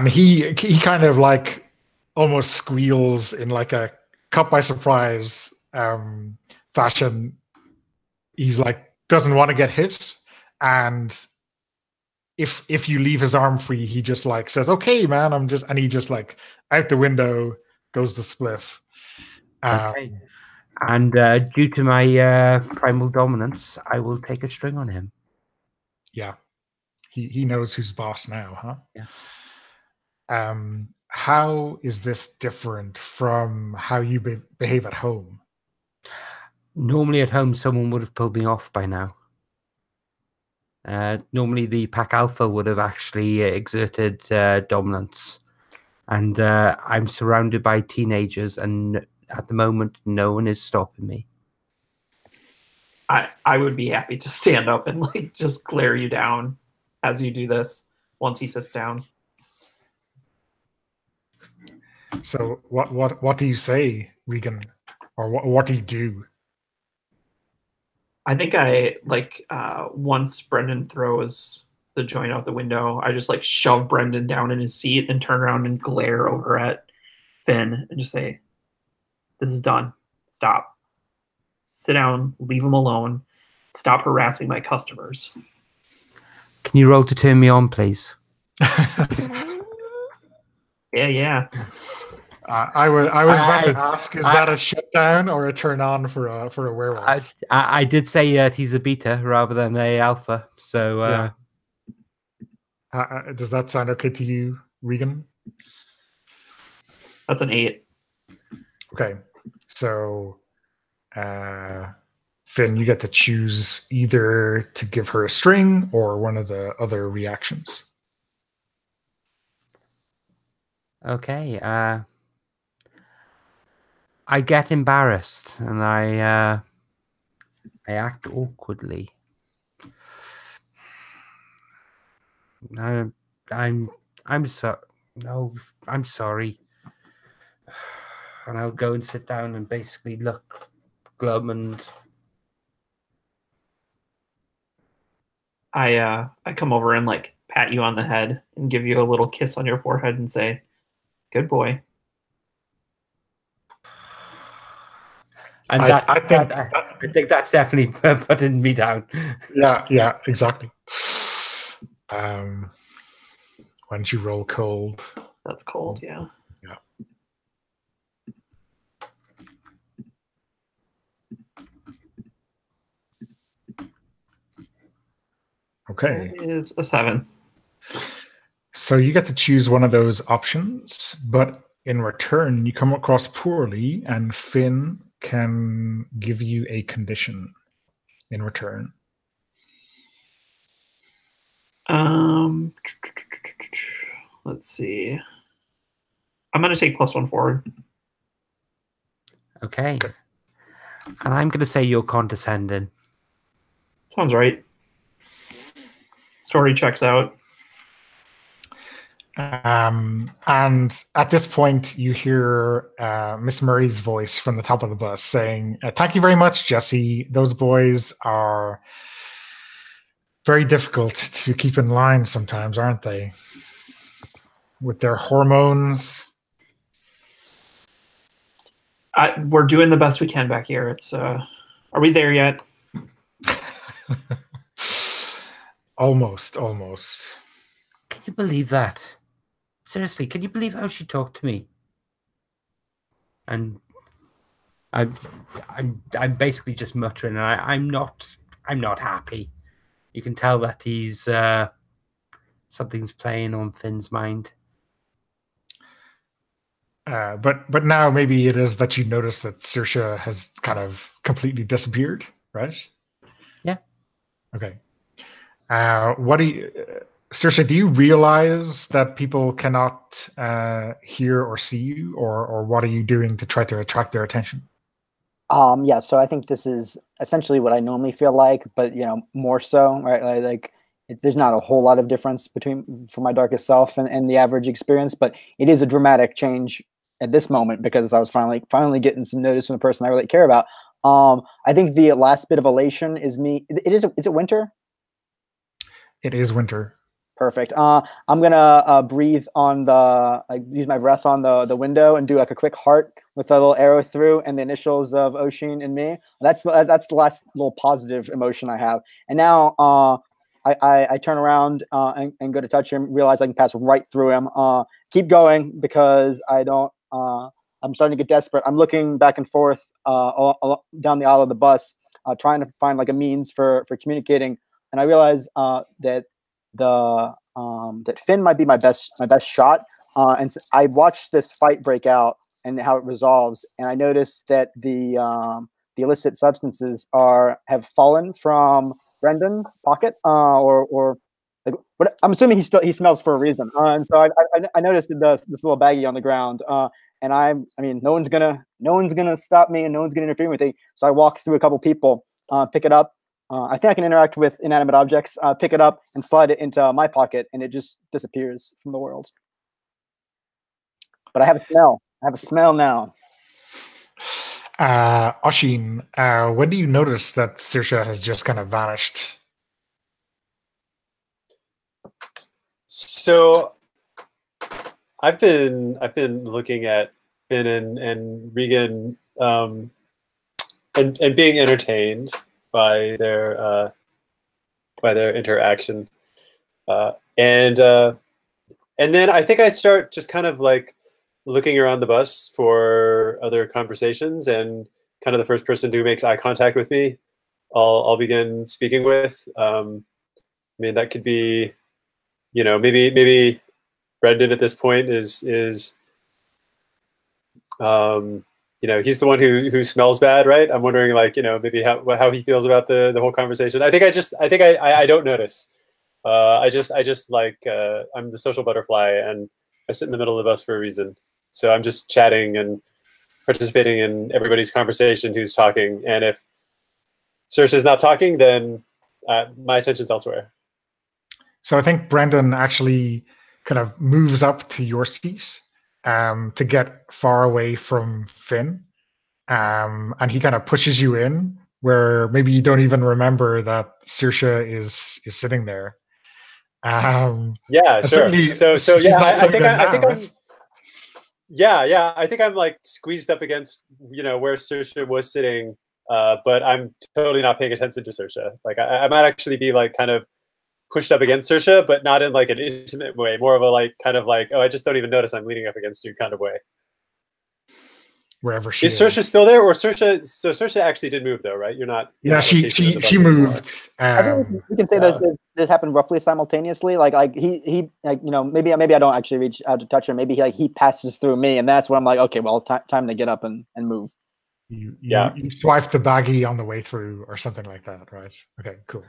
he kind of like almost squeals in like a caught by surprise fashion. He's like doesn't want to get hit, and if you leave his arm free, he just like says, "Okay, man, and he just like out the window goes the spliff. okay. And due to my primal dominance, I will take a string on him. Yeah, he knows who's boss now, huh? Yeah. How is this different from how you behave at home? Normally at home, someone would have pulled me off by now. Normally the pack alpha would have actually exerted dominance. And I'm surrounded by teenagers, and at the moment, no one is stopping me. I would be happy to stand up and like just glare you down as you do this once he sits down. So what do you say, Regan, or what do you do? I think I like once Brendan throws the joint out the window, I just like shove Brendan down in his seat and turn around and glare over at Finn and just say, "This is done. Stop. Sit down. Leave him alone. Stop harassing my customers." Can you roll to turn me on, please? Yeah. I was about to ask: is that a shutdown or a turn on for a werewolf? I did say that he's a beta rather than a alpha. So Yeah. Does that sound okay to you, Regan? That's an 8. Okay, so Finn, you get to choose either to give her a string or one of the other reactions. okay. I get embarrassed and I act awkwardly. I'm sorry. No, I'm sorry. And I'll go and sit down and basically look glum and I come over and like pat you on the head and give you a little kiss on your forehead and say, "Good boy." And I think I think that's definitely putting me down. yeah, exactly. Why don't you roll cold? That's cold, yeah. Yeah. Okay. That is a 7. So you get to choose one of those options, but in return, you come across poorly, and Finn can give you a condition in return. Let's see. I'm gonna take +1 forward. Okay. And I'm going to say you're condescending. Sounds right. Story checks out. And at this point, you hear Miss Murray's voice from the top of the bus saying, "Thank you very much, Jesse. Those boys are very difficult to keep in line sometimes, aren't they? With their hormones." We're doing the best we can back here. It's are we there yet? Almost. Can you believe that? Seriously, can you believe how she talked to me? And I'm basically just muttering, and I'm not happy. You can tell that he's something's playing on Finn's mind. But now maybe it is that you notice that Saoirse has kind of completely disappeared, right? Yeah. Okay. What do you, Saoirse? Do you realize that people cannot hear or see you, or what are you doing to try to attract their attention? Yeah, so I think this is essentially what I normally feel like, but more so, right? There's not a whole lot of difference between for my darkest self and the average experience, but it is a dramatic change at this moment because I was finally getting some notice from the person I really care about. I think the last bit of elation is me. Is it winter? It is winter. Perfect. I'm gonna breathe on use my breath on the window and do like a quick heart with a little arrow through and the initials of Oshin and me. That's the last little positive emotion I have. And now I turn around and go to touch him. Realize I can pass right through him. Keep going because I don't. I'm starting to get desperate. I'm looking back and forth down the aisle of the bus, trying to find like a means for communicating. And I realize that that Finn might be my best shot. And so I watched this fight break out and how it resolves, and I noticed that the illicit substances have fallen from Brendan's pocket, or like, what I'm assuming he smells for a reason. And so I noticed this little baggie on the ground. And I mean, no one's gonna stop me, and no one's gonna interfere with me. So I walk through a couple people, pick it up. I think I can interact with inanimate objects, pick it up and slide it into my pocket, and it just disappears from the world. But I have a smell. I have a smell now. Oshin, when do you notice that Saoirse has just kind of vanished? So I've been looking at Finn and Regan and being entertained by their interaction, and then I think I start just kind of like looking around the bus for other conversations, and kind of the first person who makes eye contact with me, I'll begin speaking with. I mean, that could be, maybe Brendan at this point is he's the one who smells bad, right? I'm wondering, like, maybe how he feels about the whole conversation. I think I don't notice. I just like I'm the social butterfly, and I sit in the middle of the bus for a reason. So I'm just chatting and participating in everybody's conversation who's talking. And if Saoirse's not talking, then my attention's elsewhere. So I think Brendan actually kind of moves up to your seat to get far away from Finn. And he kind of pushes you in where maybe you don't even remember that Saoirse is sitting there. Yeah, sure. Certainly, So she's yeah, not I sitting think there I now, think right? I'm. Yeah. I think I'm like squeezed up against where Saoirse was sitting, but I'm totally not paying attention to Saoirse. Like I might actually be like kind of pushed up against Saoirse, but not in like an intimate way. More of a like kind of like, oh, I just don't even notice I'm leaning up against you kind of way. Wherever she Is Saoirse still there, or Saoirse? So Saoirse actually did move though, right? You're not. In Yeah, that location with the she bus anymore. moved. I think we can say this happened roughly simultaneously. Like he like maybe I don't actually reach out to touch him. Maybe he passes through me, and that's when I'm like, okay, well, time to get up and move. You Yeah. swiped the baggie on the way through, or something like that, right? Okay, cool.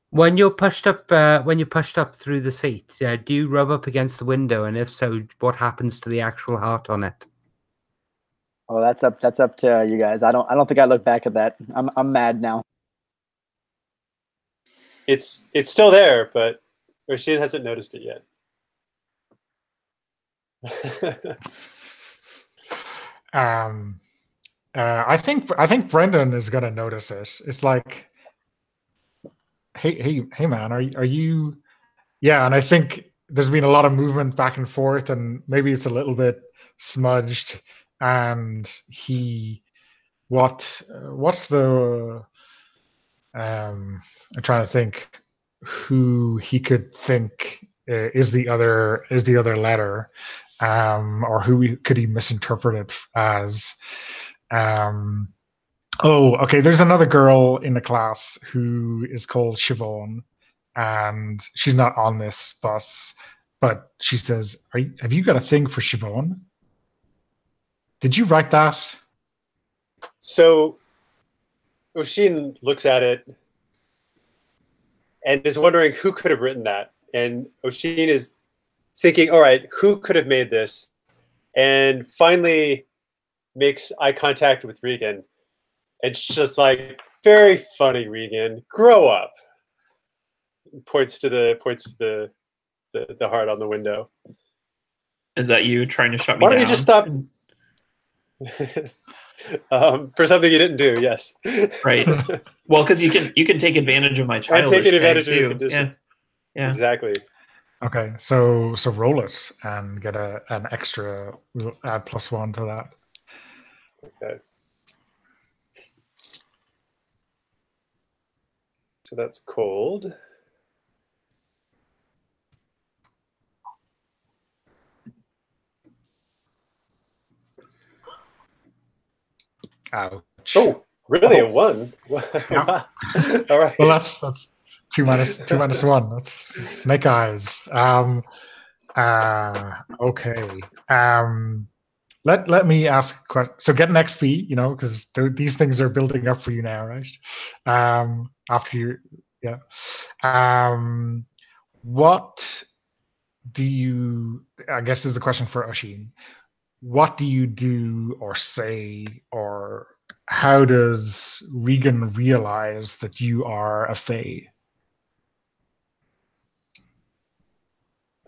When you're pushed up through the seat, do you rub up against the window? And if so, what happens to the actual heart on it? Oh, that's up to you guys. I don't think I look back at that. I'm mad now. It's still there, but Rashid hasn't noticed it yet. I think Brendan is gonna notice it. It's like, hey man, are you? Yeah, and I think there's been a lot of movement back and forth, and maybe it's a little bit smudged. And what's the I'm trying to think who he could think is the other letter, or could he misinterpret it as? Oh, okay. There's another girl in the class who is called Siobhan, and she's not on this bus, but she says, "Have you got a thing for Siobhan? Did you write that?" So Oshin looks at it and is wondering who could have written that. And Oshin is thinking, all right, who could have made this? And finally makes eye contact with Regan. It's just like, very funny, Regan. Grow up. Points to the heart on the window. Is that you trying to shut me Why down? don't you just stop? For something you didn't do, yes. Right. Well, because you can take advantage of my childish taking advantage of your too. condition. Yeah. Exactly. Okay, so roll it and get an extra. We'll add +1 to that. Okay. So that's cold. Ouch. Oh, really? A 1? Yeah. All right. Well, that's 2 minus 1. That's snake eyes. Okay. Let me ask a question. So get an XP, because these things are building up for you now, right? After you, yeah. What do you? I guess this is a question for Oshin. What do you do or say, or how does Regan realize that you are a Fae?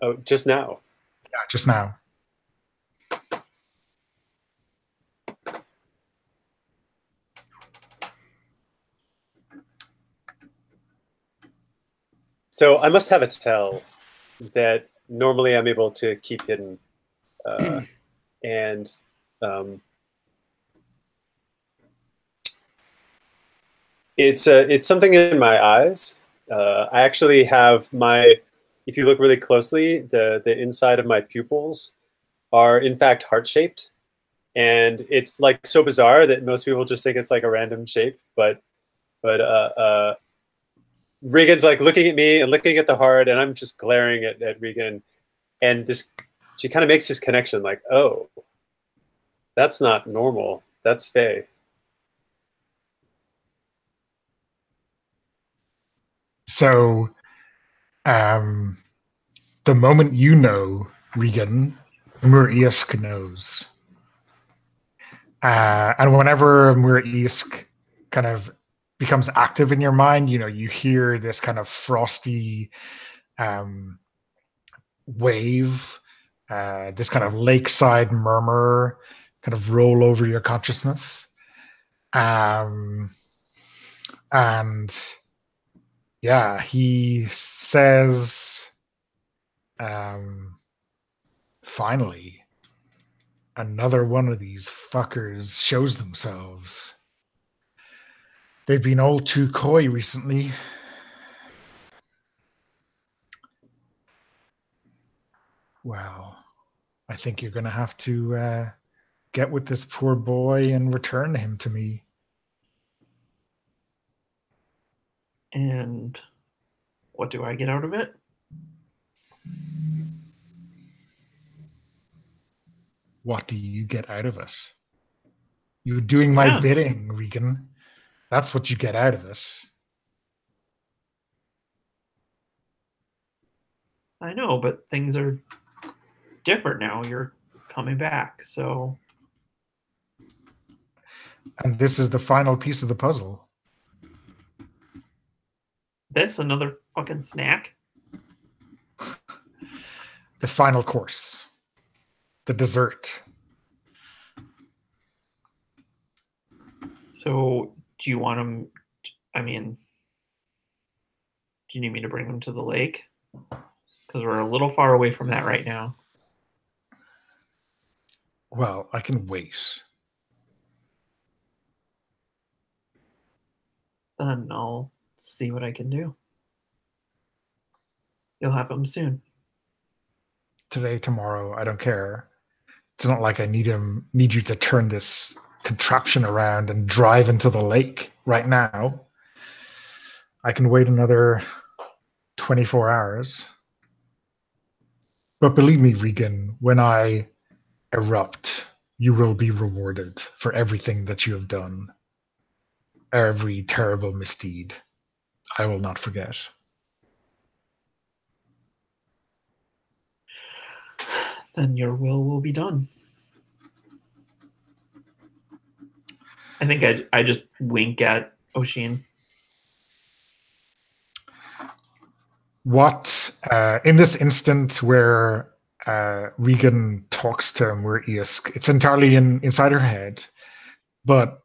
Oh, just now. Yeah, just now. So I must have a tell that normally I'm able to keep hidden, and it's something in my eyes. I actually have if you look really closely, the inside of my pupils are in fact heart-shaped. And it's like so bizarre that most people just think it's like a random shape, but Regan's like looking at me and looking at the heart, and I'm just glaring at Regan, and she kind of makes this connection, like, oh, that's not normal. That's Faye. So, the moment you know Regan, Mur-Isk knows. And whenever Mur-Isk kind of becomes active in your mind, you hear this kind of frosty wave, this kind of lakeside murmur kind of roll over your consciousness. And yeah, he says, finally, another one of these fuckers shows themselves. They've been all too coy recently. Well, I think you're going to have to get with this poor boy and return him to me. And what do I get out of it? What do you get out of it? You're doing my bidding, Regan. That's what you get out of it. I know, but things are different now. You're coming back, so... And this is the final piece of the puzzle. This? Another fucking snack? The final course. The dessert. So, do you want him... I mean... Do you need me to bring him to the lake? Because we're a little far away from that right now. Well, I can wait. Then I'll see what I can do. You'll have him soon. Today, tomorrow, I don't care. It's not like I need you to turn this contraption around and drive into the lake right now. I can wait another 24 hours. But believe me, Regan, when I erupt, you will be rewarded for everything that you have done. Every terrible misdeed. I will not forget. Then your will be done. I think I just wink at Oshin. What, in this instant where Regan talks to Muriask, it's entirely inside her head, but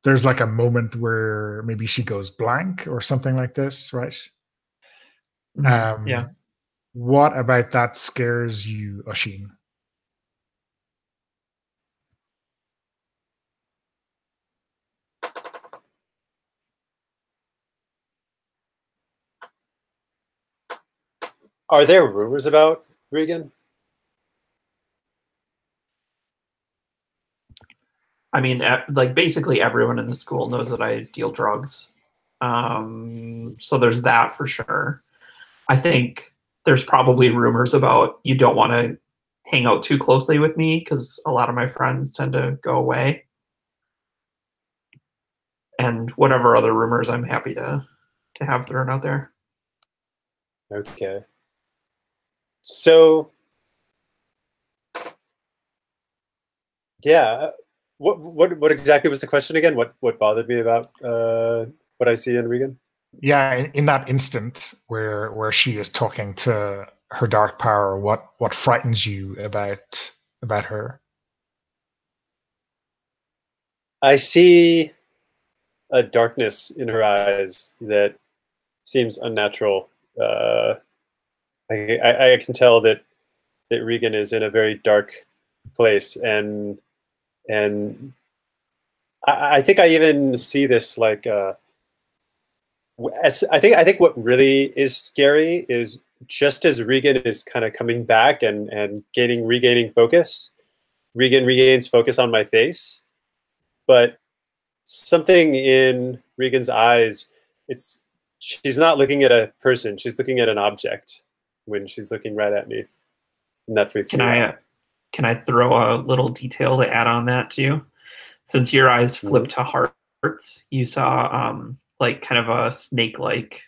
there's like a moment where maybe she goes blank or something like this, right? Mm-hmm. Yeah. What about that scares you, Oshin? Are there rumors about Regan? I mean, like basically everyone in the school knows that I deal drugs. So there's that for sure. I think there's probably rumors about you don't want to hang out too closely with me because a lot of my friends tend to go away. And whatever other rumors, I'm happy to have thrown out there. Okay. So, yeah. What exactly was the question again? What bothered me about what I see in Regan? Yeah, in that instant where she is talking to her dark power, what frightens you about her? I see a darkness in her eyes that seems unnatural. I can tell that Regan is in a very dark place, and I think I even see this like I think what really is scary is just as Regan is kind of coming back and regaining focus, Regan regains focus on my face, but something in Regan's eyes, she's not looking at a person, she's looking at an object when she's looking right at me, and that freaks me out. Can I throw a little detail to add on that too? Since your eyes flipped to hearts, you saw like kind of a snake-like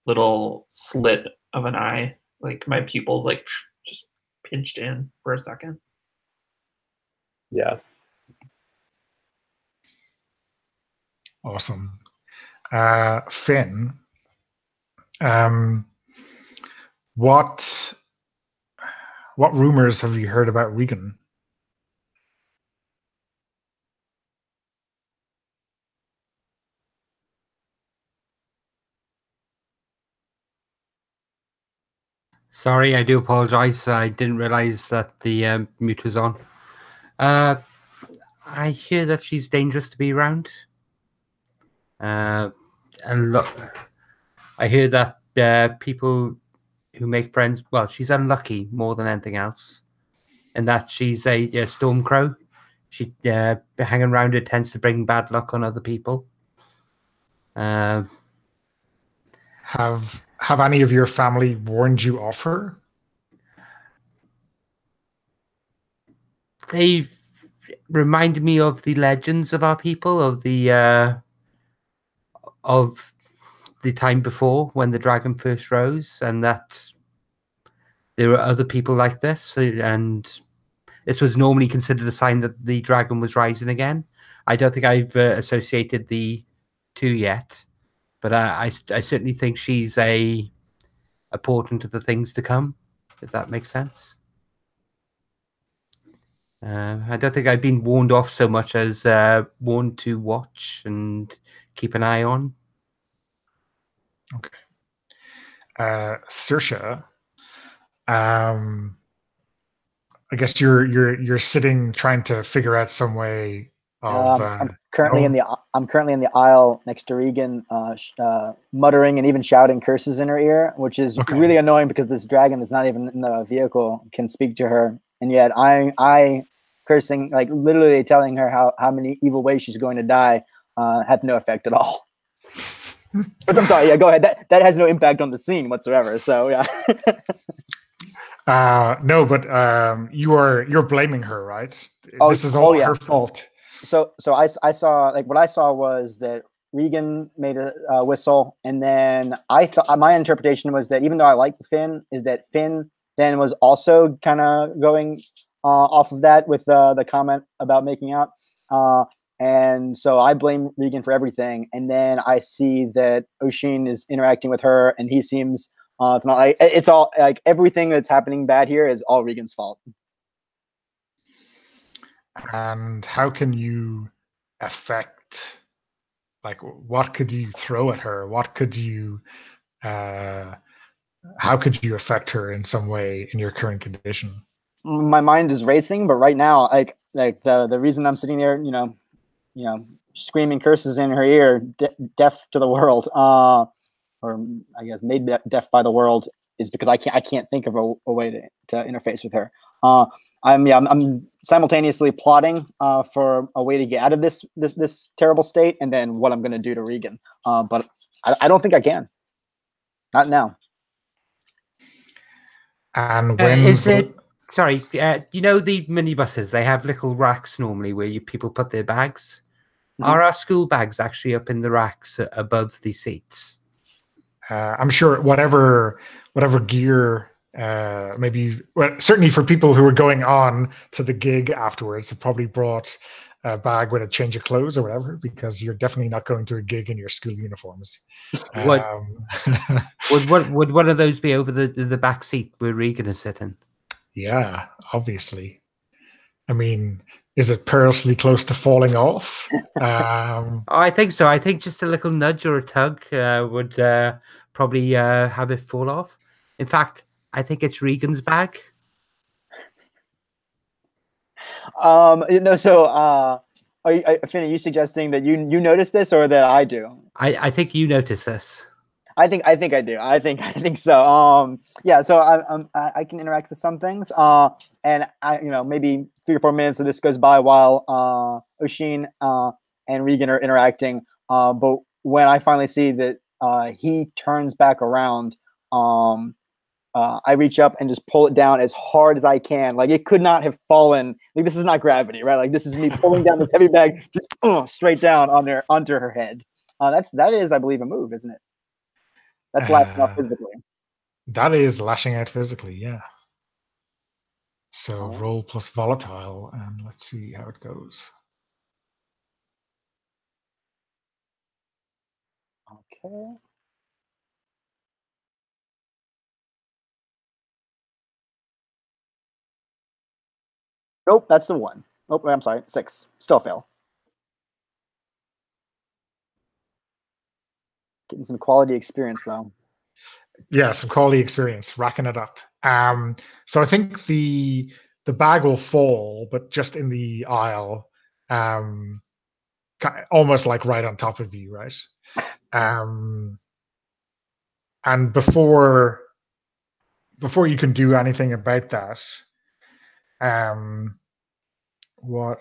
little slit of an eye. Like my pupils like just pinched in for a second. Yeah. Awesome. Finn, what rumors have you heard about Regan? Sorry, I do apologize. I didn't realize that the mute was on. I hear that she's dangerous to be around. And look, I hear that people who make friends, well, she's unlucky more than anything else, and that she's a storm crow. She hanging around it tends to bring bad luck on other people. Have any of your family warned you off her? They've reminded me of the legends of our people, of the time before when the dragon first rose, and that there are other people like this, and this was normally considered a sign that the dragon was rising again. I don't think I've associated the two yet, but I certainly think she's a portent of the things to come, if that makes sense. I don't think I've been warned off so much as warned to watch and keep an eye on. Okay. Saoirse, I guess you're sitting trying to figure out some way of. I'm currently in the aisle next to Regan, muttering and even shouting curses in her ear, which is really annoying because this dragon that's not even in the vehicle can speak to her, and yet I cursing, like literally telling her how many evil ways she's going to die, had no effect at all. But I'm sorry, yeah, go ahead. That has no impact on the scene whatsoever. So yeah. No, but you're blaming her, right? This is all her fault. So I saw, like, what I saw was that Regan made a whistle, and then I thought my interpretation was that even though I liked Finn, is that Finn then was also kind of going off of that with the comment about making out. And so I blame Regan for everything. And then I see that Oshin is interacting with her, and he seems it's not like it's all like everything that's happening bad here is all Regan's fault. And how can you affect? Like, what could you throw at her? What could you? How could you affect her in some way in your current condition? My mind is racing, but right now, like the reason I'm sitting there, screaming curses in her ear, deaf to the world, or I guess made deaf by the world, is because I can't think of a way to interface with her. I'm simultaneously plotting for a way to get out of this terrible state, and then what I'm going to do to Regan. But I don't think I can. Not now. And when is it? Sorry, you know the minibuses, they have little racks normally where people put their bags. Mm-hmm. Are our school bags actually up in the racks above the seats? I'm sure whatever gear, maybe, well, certainly for people who are going on to the gig afterwards, have probably brought a bag with a change of clothes or whatever, because you're definitely not going to a gig in your school uniforms. Would one of those be over the back seat where Regan is sitting? Yeah, obviously. I mean, is it perilously close to falling off? I think so. I think just a little nudge or a tug would probably have it fall off. In fact, I think it's Regan's bag. Finn, are you suggesting that you notice this, or that I do? I think you notice this. I think I do. I think so. Yeah. So I can interact with some things. And maybe 3 or 4 minutes of this goes by while Oshin and Regan are interacting. But when I finally see that he turns back around, I reach up and just pull it down as hard as I can. Like, it could not have fallen. Like, this is not gravity, right? Like, this is me pulling down this heavy bag just, straight down onto her head. That is, I believe, a move, isn't it? That's lashing out physically. That is lashing out physically, yeah. So roll plus volatile, and let's see how it goes. Okay. Nope, that's the 1. Oh, I'm sorry, 6. Still fail. Getting some quality experience, though. Yeah, some quality experience, racking it up. So I think the bag will fall, but just in the aisle, almost like right on top of you, right? Um, and before you can do anything about that, um, what?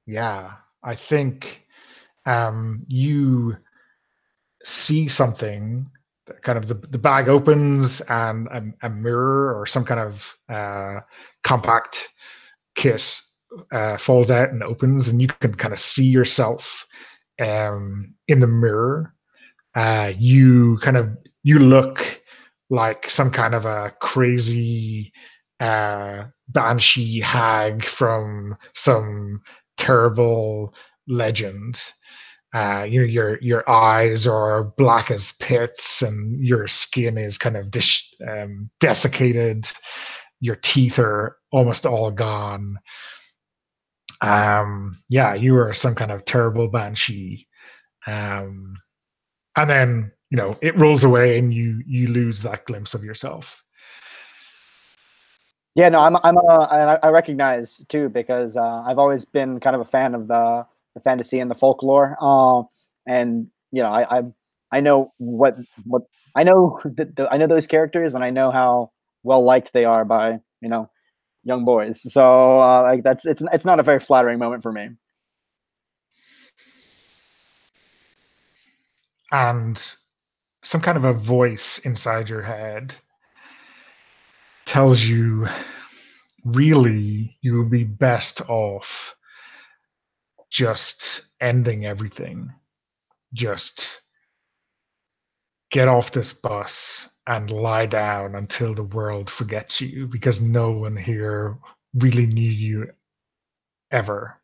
Yeah, I think you see something. Kind of the bag opens and a mirror or some kind of compact kit falls out and opens, and you can kind of see yourself in the mirror. You look like some kind of a crazy banshee hag from some terrible legend. Your eyes are black as pits, and your skin is kind of desiccated. Your teeth are almost all gone. Yeah, you are some kind of terrible banshee. And then it rolls away, and you lose that glimpse of yourself. Yeah, no, I recognize too, because I've always been kind of a fan of the fantasy and the folklore. And I know what I know I know those characters, and I know how well liked they are by young boys. So like it's not a very flattering moment for me. And some kind of a voice inside your head tells you, really, you would be best off just ending everything. Just get off this bus and lie down until the world forgets you, because no one here really knew you ever.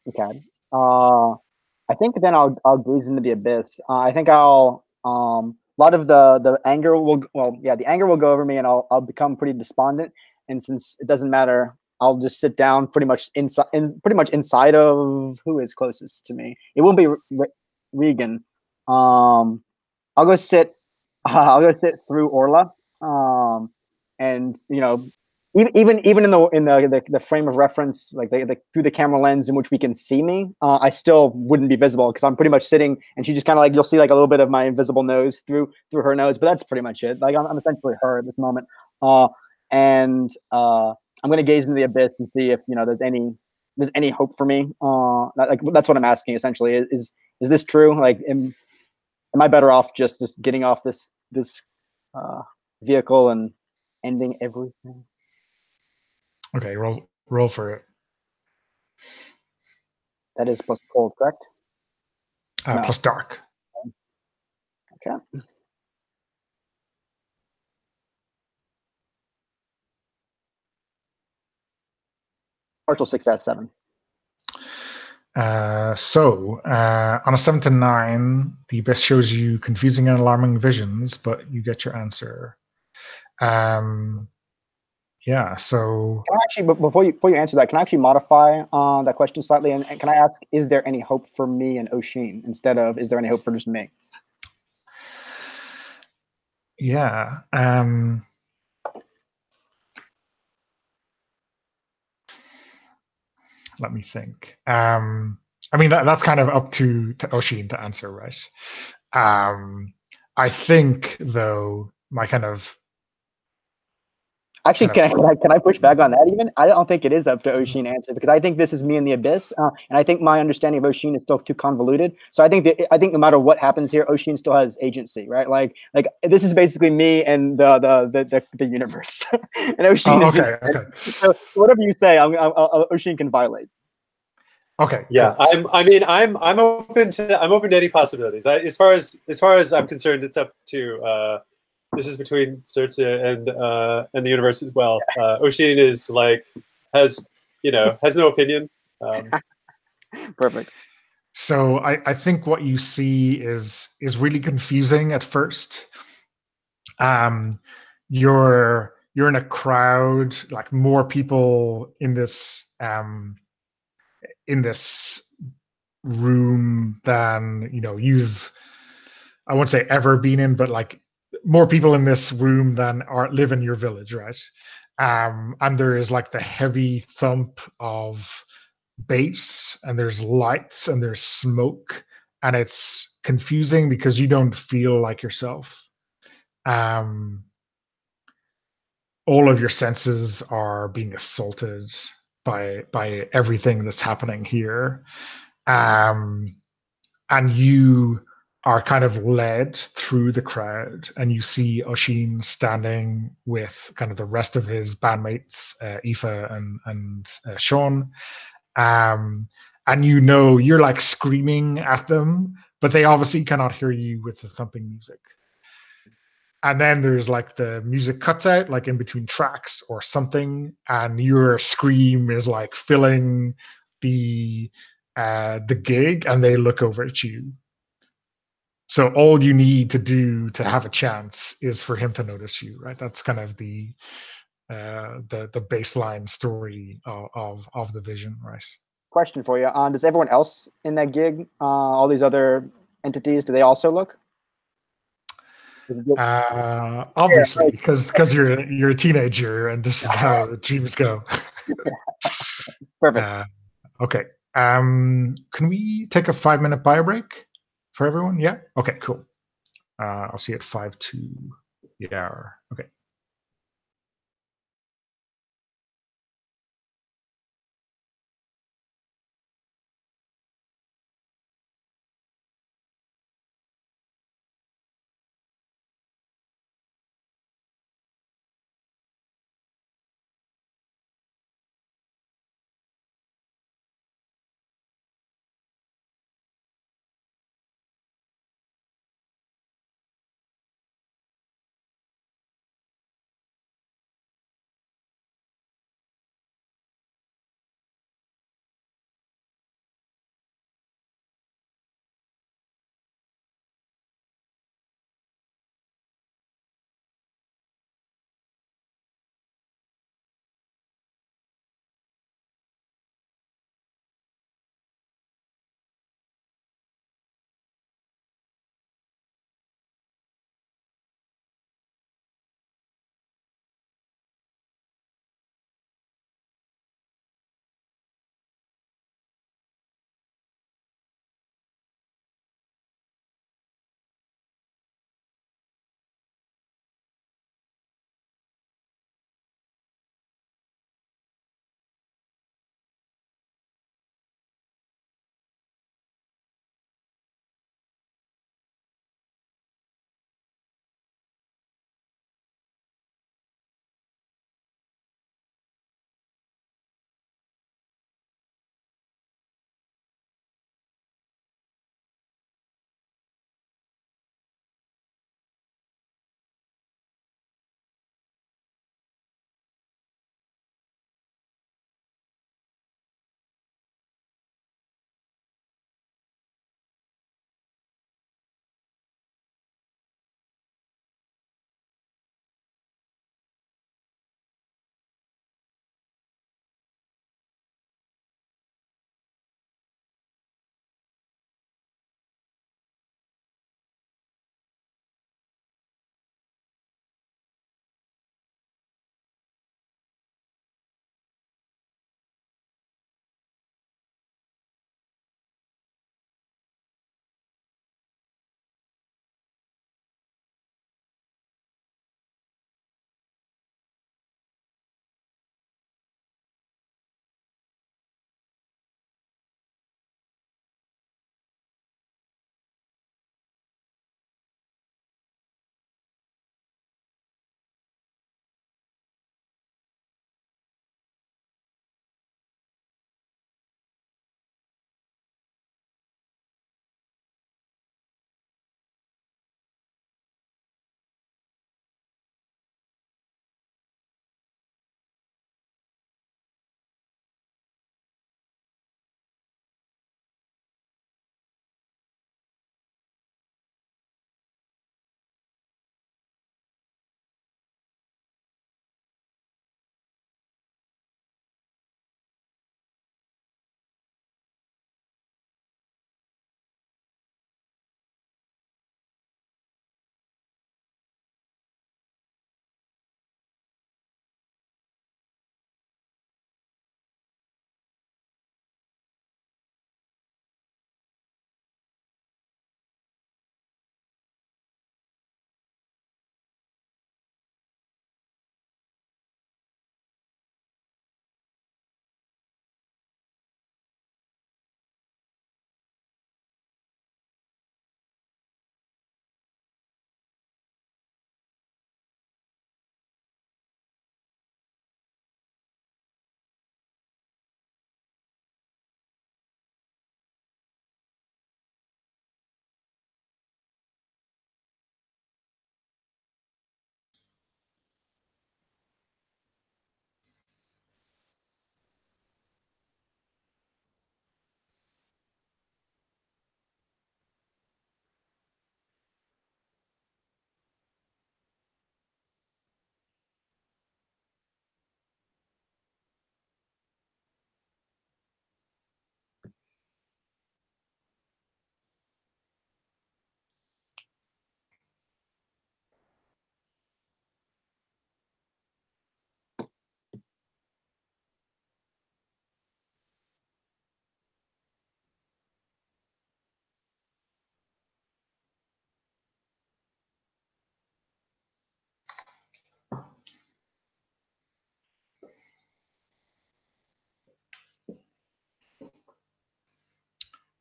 Okay. I think then I'll gaze into the abyss. I think I'll a lot of the anger will the anger will go over me, and I'll become pretty despondent. And since it doesn't matter, I'll just sit down pretty much inside of who is closest to me. It won't be Regan. I'll go sit. I'll go sit through Orla. And even in the frame of reference, like through the camera lens in which we can see me, I still wouldn't be visible, because I'm pretty much sitting, and she just kind of like, you'll see like a little bit of my invisible nose through her nose, but that's pretty much it. Like I'm essentially her at this moment. And I'm gonna gaze into the abyss and see if there's any hope for me. Like that's what I'm asking essentially. Is this true? Like am I better off just getting off this vehicle and ending everything? Okay, roll for it. That is plus cold, correct? No. Plus dark. Okay. Partial success, 7. On a 7 to 9, the abyss shows you confusing and alarming visions, but you get your answer. Yeah, so Can I actually, before you answer that, can I actually modify that question slightly? And can I ask, is there any hope for me and Oshin, instead of, is there any hope for just me? yeah. Let me think. I mean, that's kind of up to Oshin to answer, right? I think, though, my kind of Actually, can I push back on that even? I don't think it is up to Oshin to answer, because I think this is me in the abyss, and I think my understanding of Oshin is still too convoluted. So I think no matter what happens here, Oshin still has agency, right? Like this is basically me and the universe, and Oshin is okay. So whatever you say, Oshin can violate. Okay. Yeah, cool. I'm open to any possibilities. As far as I'm concerned, it's up to this is between Serta and the universe as well. Oshin is like has no opinion. Perfect. So I think what you see is really confusing at first. You're in a crowd, like more people in this room than you've, I won't say ever been in, but like more people in this room than live in your village, right? And there is like the heavy thump of bass, and there's lights, and there's smoke, and it's confusing because you don't feel like yourself. Um, all of your senses are being assaulted by everything that's happening here. Um, and you are kind of led through the crowd, and you see Oshin standing with kind of the rest of his bandmates, Aoife and Sean. And you're like screaming at them, but they obviously cannot hear you with the thumping music. And then there's like the music cuts out like in between tracks or something, and your scream is like filling the gig, and they look over at you. So all you need to do to have a chance is for him to notice you, right? That's kind of the baseline story of the vision, right? Question for you: does everyone else in that gig, all these other entities, do they also look? Obviously, because you're a teenager, and this is how dreams go. Perfect. Okay. Can we take a 5-minute bio break for everyone? Yeah. Okay. Cool. I'll see you at 5 to the hour. Okay.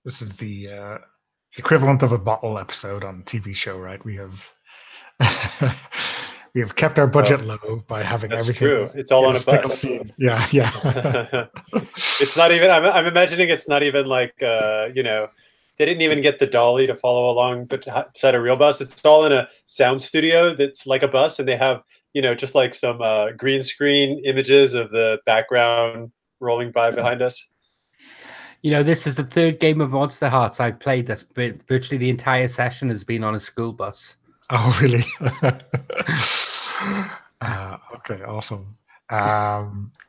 This is the equivalent of a bottle episode on a TV show, right? We have we have kept our budget low by having That's everything. true. It's all in on a single bus. scene. Yeah, yeah. It's not even. I'm imagining it's not even like you know, they didn't even get the dolly to follow along beside a real bus. It's all in a sound studio that's like a bus, and they have, you know, just like some green screen images of the background rolling by behind us. You know, this is the third game of Monsterhearts I've played that's been virtually the entire session has been on a school bus. Oh, really? Okay, awesome.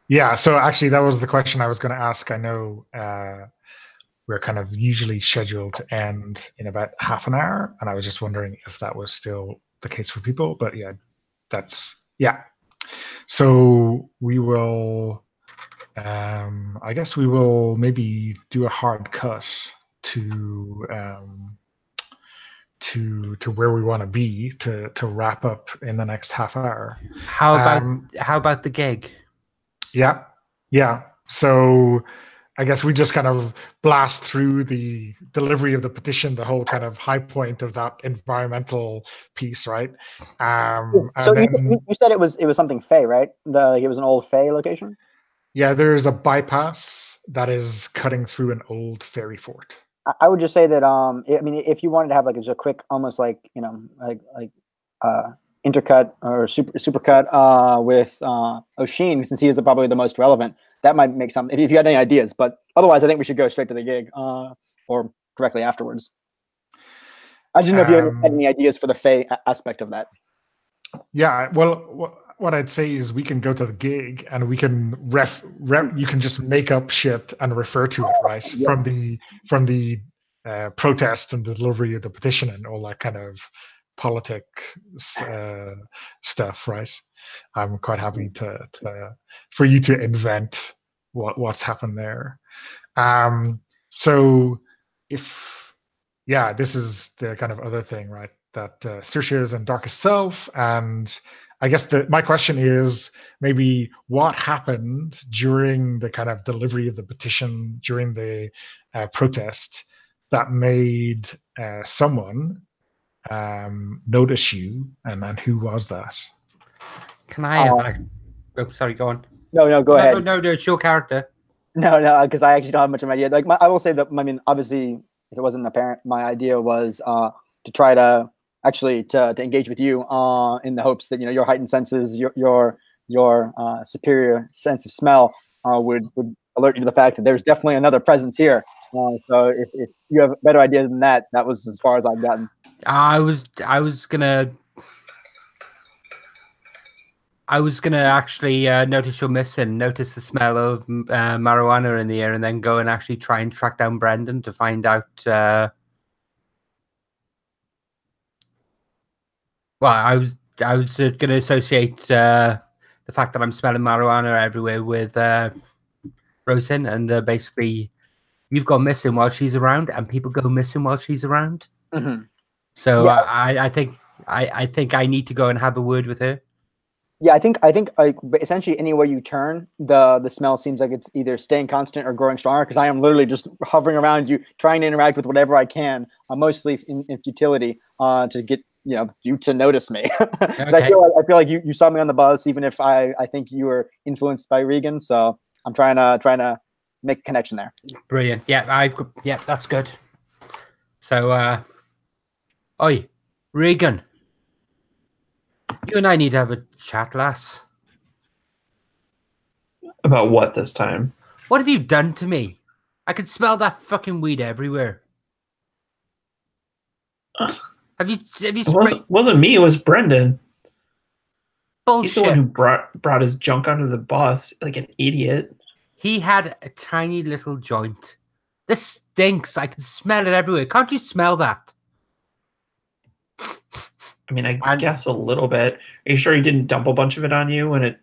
Yeah, so actually that was the question I was going to ask. I know we're kind of usually scheduled to end in about half an hour, and I was just wondering if that was still the case for people. But yeah, yeah. So we will, I guess we will maybe do a hard cut to where we want to be to wrap up in the next half hour. How about the gig? Yeah. So I guess we just kind of blast through the delivery of the petition, the whole kind of high point of that environmental piece, right? So and then, you said it was something Fey, right? It was an old Fey location. yeah, there's a bypass that is cutting through an old fairy fort. I would just say that I mean, if you wanted to have like just a quick, almost like, you know, like intercut or supercut with Oshin, since he is probably the most relevant, that might make some. If you had any ideas, but otherwise, I think we should go straight to the gig or directly afterwards. I just know if you had any ideas for the Fey aspect of that. Yeah, well, what I'd say is we can go to the gig and we can you can just make up shit and refer to it, right? Yeah. From the protest and the delivery of the petition and all that kind of politic stuff, right? I'm quite happy for you to invent what's happened there. So this is the kind of other thing, right? That Saoirse is in Darkest Self, and I guess my question is maybe what happened during the kind of delivery of the petition, during the protest, that made someone notice you, and who was that? Can I have oh, sorry, go on. No, go ahead. No, it's your character. No, because I actually don't have much of an idea. Like, I will say that, I mean, obviously, if it wasn't apparent, my idea was to try to actually to engage with you in the hopes that, you know, your heightened senses, your superior sense of smell would alert you to the fact that there's definitely another presence here. So if you have better ideas than that, that was as far as I've gotten. I was gonna actually notice you're missing, notice the smell of marijuana in the air, and then go and actually try and track down Brendan to find out. Well, I was going to associate the fact that I'm smelling marijuana everywhere with Rosin, and basically, you've gone missing while she's around, and people go missing while she's around. Mm-hmm. So yeah. I think I need to go and have a word with her. Yeah, I think like essentially anywhere you turn, the smell seems like it's either staying constant or growing stronger. Because I am literally just hovering around you, trying to interact with whatever I can, mostly in futility, to get you to notice me. Okay. I feel like you saw me on the bus, even if I think you were influenced by Regan. So I'm trying to make a connection there. Brilliant. Yeah, that's good. So, oi, Regan. You and I need to have a chat, lass. About what this time? What have you done to me? I could smell that fucking weed everywhere. Have you It wasn't me, it was Brendan. Bullshit. He's the one who brought his junk onto the bus like an idiot. He had a tiny little joint. This stinks. I can smell it everywhere. Can't you smell that? I mean, I guess a little bit. Are you sure he didn't dump a bunch of it on you when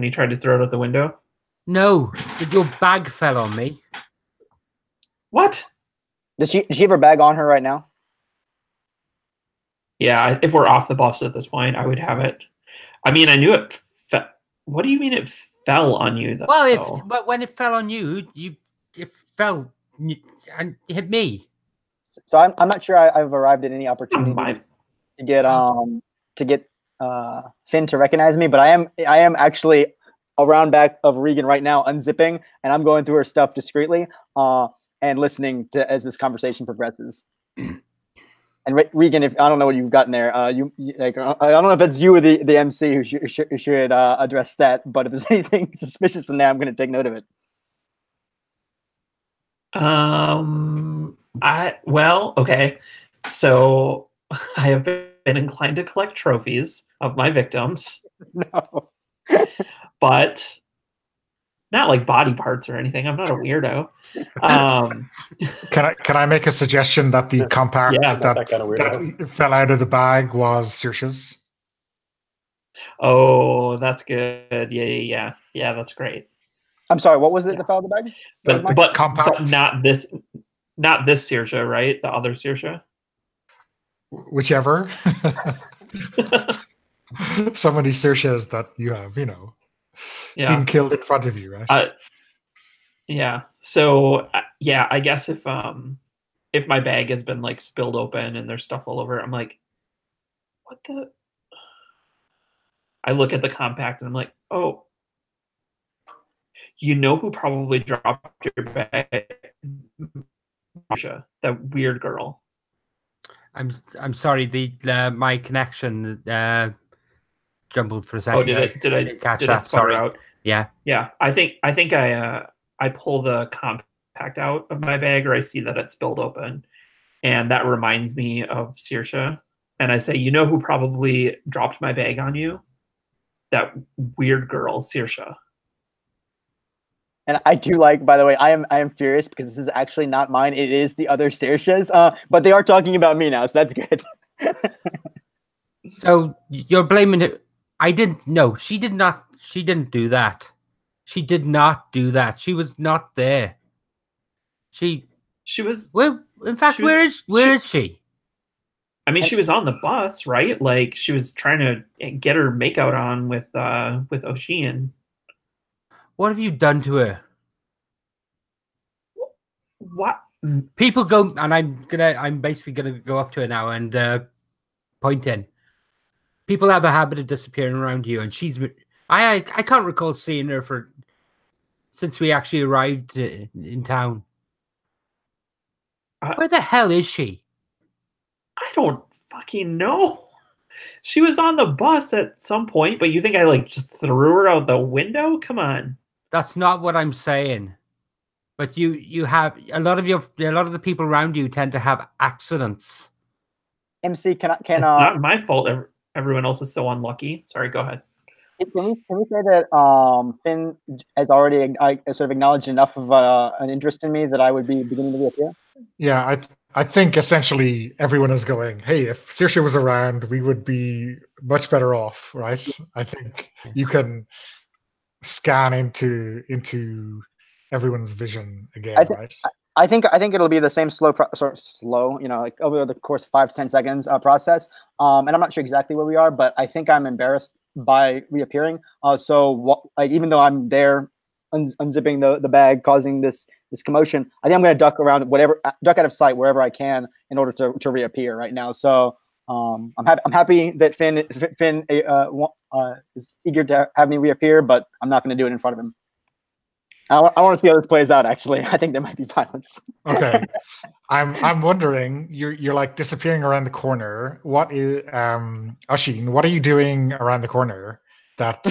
he tried to throw it out the window? No, your bag fell on me. What? Does she have her bag on her right now? Yeah, if we're off the bus at this point, I would have it. I mean, I knew it. What do you mean it fell on you? Though? Well, but when it fell on you, it fell and hit me. So I'm not sure I've arrived at any opportunity My to get Finn to recognize me, but I am actually around back of Regan right now, unzipping, and I'm going through her stuff discreetly and listening to as this conversation progresses. And Regan, if I don't know what you've gotten there, you like I don't know if it's you or the MC who should address that, but if there's anything suspicious in there, I'm going to take note of it. Okay. So I have been inclined to collect trophies of my victims. No. But not like body parts or anything. I'm not a weirdo. Can I make a suggestion that the compact that kind of weirdo. that fell out of the bag was Saoirse's? Oh, that's good. Yeah. That's great. I'm sorry. What was it that fell out of the bag? But not this Saoirse, right? The other Saoirse. Whichever. So many Saoirses that you have, seen killed in front of you, right? Yeah. So I guess if my bag has been like spilled open and there's stuff all over, I'm like, what the? I look at the compact and I'm like, oh, you know who probably dropped your bag? Marsha, that weird girl. I'm sorry. My connection jumbled for a second. Oh, did I catch that? Sorry. Out? Yeah. I think I pull the compact out of my bag, or I see that it's spilled open, and that reminds me of Saoirse. And I say, you know who probably dropped my bag on you? That weird girl, Saoirse. And I do like, by the way, I am furious because this is actually not mine. It is the other Saoirse's. But they are talking about me now, so that's good. So you're blaming it. I didn't. No, she did not. She didn't do that. She did not do that. She was not there. She was. Well, in fact, where is she? I mean, she was on the bus, right? Like she was trying to get her makeout on with Ocean. What have you done to her? What? People go, and I'm basically gonna go up to her now and point in. People have a habit of disappearing around you, and I can't recall seeing her since we actually arrived in town. Where the hell is she? I don't fucking know. She was on the bus at some point, but you think I just threw her out the window? Come on. That's not what I'm saying. But you have a lot of the people around you tend to have accidents. MC, it's not my fault. Everyone else is so unlucky. Sorry, go ahead. Can we say that Finn has already sort of acknowledged enough of an interest in me that I would be beginning to reappear? Yeah, I think essentially everyone is going, hey, if Saoirse was around, we would be much better off, right? I think you can scan into everyone's vision again, right? I think it'll be the same slow, like over the course of 5 to 10 seconds process. And I'm not sure exactly where we are, but I think I'm embarrassed by reappearing. Even though I'm there unzipping the bag, causing this commotion, I think I'm going to duck out of sight wherever I can in order to reappear right now. So I'm happy that Finn is eager to have me reappear, but I'm not going to do it in front of him. I want to see how this plays out. Actually, I think there might be violence. Okay, I'm wondering. You're like disappearing around the corner. What is Oisin? What are you doing around the corner that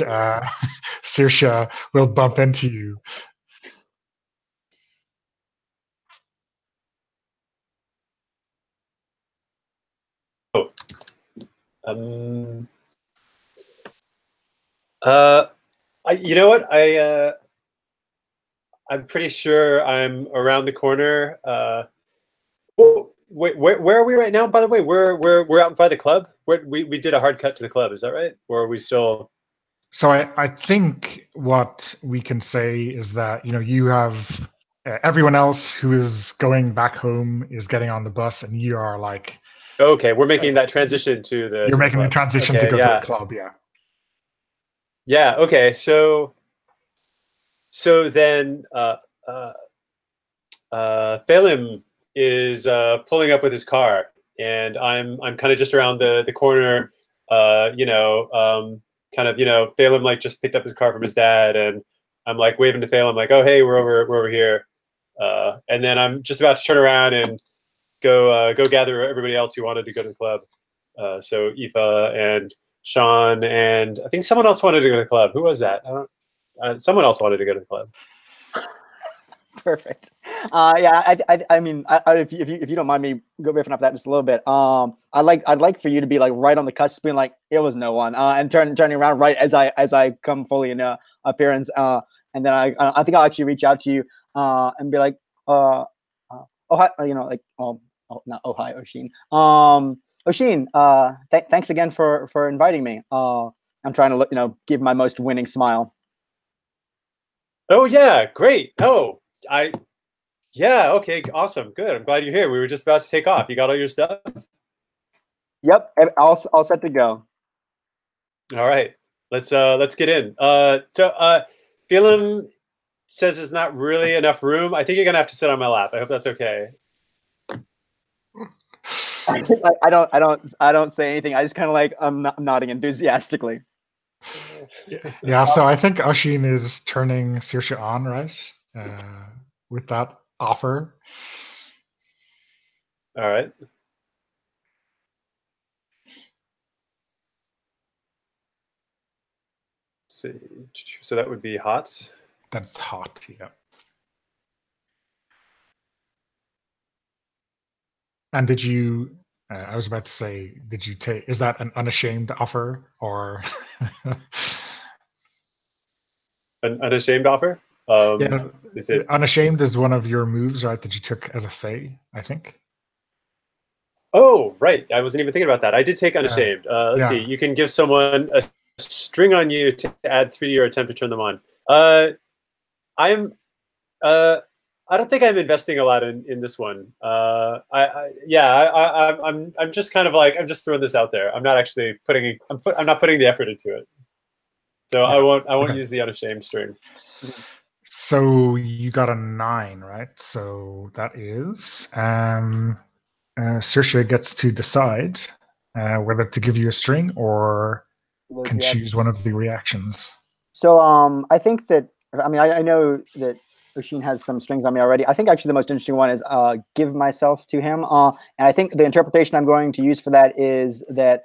Saoirse will bump into you? You know what? I'm pretty sure I'm around the corner. Where are we right now? By the way, we're out by the club. We did a hard cut to the club. Is that right? Or are we still? So I think what we can say is that you have everyone else who is going back home is getting on the bus, and you are like. Okay, we're making that transition to the. You're making the transition to go to the club, yeah. Yeah. Okay. So then, Phelim is pulling up with his car, and I'm kind of just around the corner. Phelim like just picked up his car from his dad, and I'm like waving to Phelim like, oh hey, we're over here. And then I'm just about to turn around and go gather everybody else who wanted to go to the club. So Aoife and Sean and I think someone else wanted to go to the club. Who was that? Someone else wanted to go to the club. Perfect. I mean, if you don't mind me riffing off that just a little bit, I'd like for you to be like right on the cusp, being like it was no one, and turning around right as I come fully in appearance, and then I think I'll actually reach out to you and be like, oh hi, like not oh hi Oshin, Oshin, thanks again for inviting me. I'm trying to give my most winning smile. Oh yeah, great. Oh. Yeah, okay, awesome, good. I'm glad you're here. We were just about to take off. You got all your stuff? Yep, all set to go. All right, let's get in. Phelim says there's not really enough room. I think you're gonna have to sit on my lap. I hope that's okay. I don't say anything. I just kind of like I'm nodding enthusiastically. Yeah, so I think Oshin is turning Saoirse on, right? With that offer. All right. So that would be hot. That's hot, yeah. And did you? I was about to say, did you take? Is that an unashamed offer or? An unashamed offer? Yeah, is it unashamed is one of your moves, right? That you took as a Fae, I think. Oh, right. I wasn't even thinking about that. I did take unashamed. Let's see. You can give someone a string on you to add 3 to your attempt to turn them on. I don't think I'm investing a lot in this one. I'm just kind of like I'm just throwing this out there. I'm not actually I'm not putting the effort into it. So yeah. I won't use the unashamed string. So you got a 9, right? So that is Saoirse gets to decide whether to give you a string or can choose one of the reactions. So I think that I know that Oshin has some strings on me already. I think actually the most interesting one is give myself to him. And I think the interpretation I'm going to use for that is that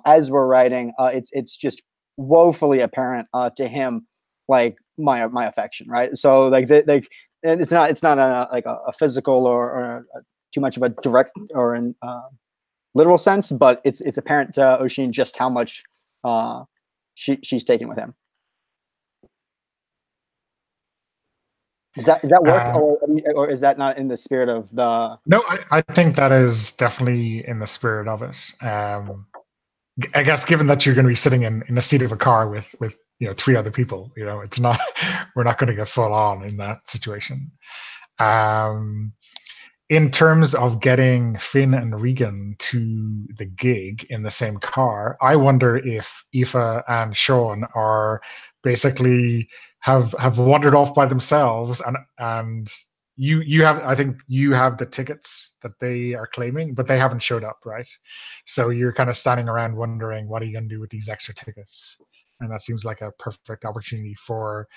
as we're writing, it's just woefully apparent to him, like my affection, right? So like it's not a physical or too much of a direct or in literal sense, but it's apparent to Oshin just how much she's taken with him. Does that work, or is that not in the spirit of the? No, I think that is definitely in the spirit of it. I guess given that you're going to be sitting in a seat of a car with 3 other people, it's not we're not going to get full on in that situation. In terms of getting Finn and Regan to the gig in the same car, I wonder if Aoife and Sean are basically have wandered off by themselves, and you have, I think you have the tickets that they are claiming, but they haven't showed up, right? So you're kind of standing around wondering, what are you going to do with these extra tickets? And that seems like a perfect opportunity for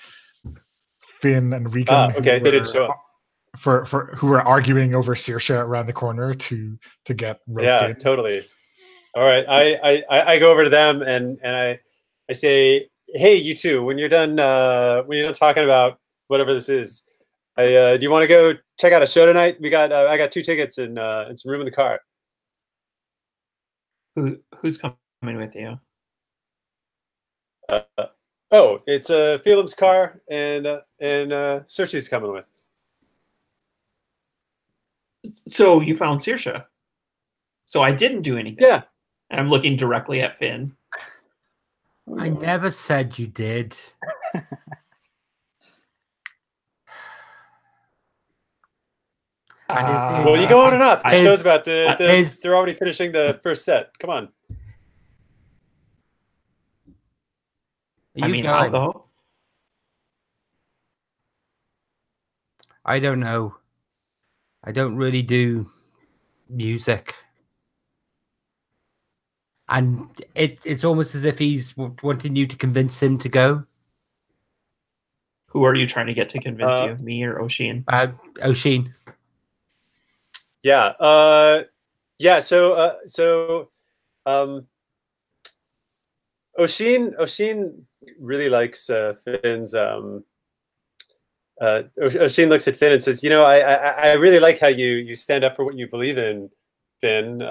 Finn and Regan. Okay, they didn't show up. For who are arguing over Saoirse around the corner to get roped in. Yeah, totally. All right, I go over to them and I say, hey, you two, when you're done talking about whatever this is, do you want to go check out a show tonight? I got 2 tickets and some room in the car. Who's coming with you? It's Phelim's car and Saoirse's coming with us. So you found Saoirse. So I didn't do anything. Yeah. And I'm looking directly at Finn. I never said you did. Well, you go on and up. The show's about to. They're already finishing the first set. Come on. How though? I don't know. I don't really do music. And it's almost as if he's wanting you to convince him to go. Who are you trying to get to convince you? Me or Oshin? Oshin. Yeah. Yeah. So Oshin really likes Finn's. Oshin looks at Finn and says, I really like how you stand up for what you believe in, Finn.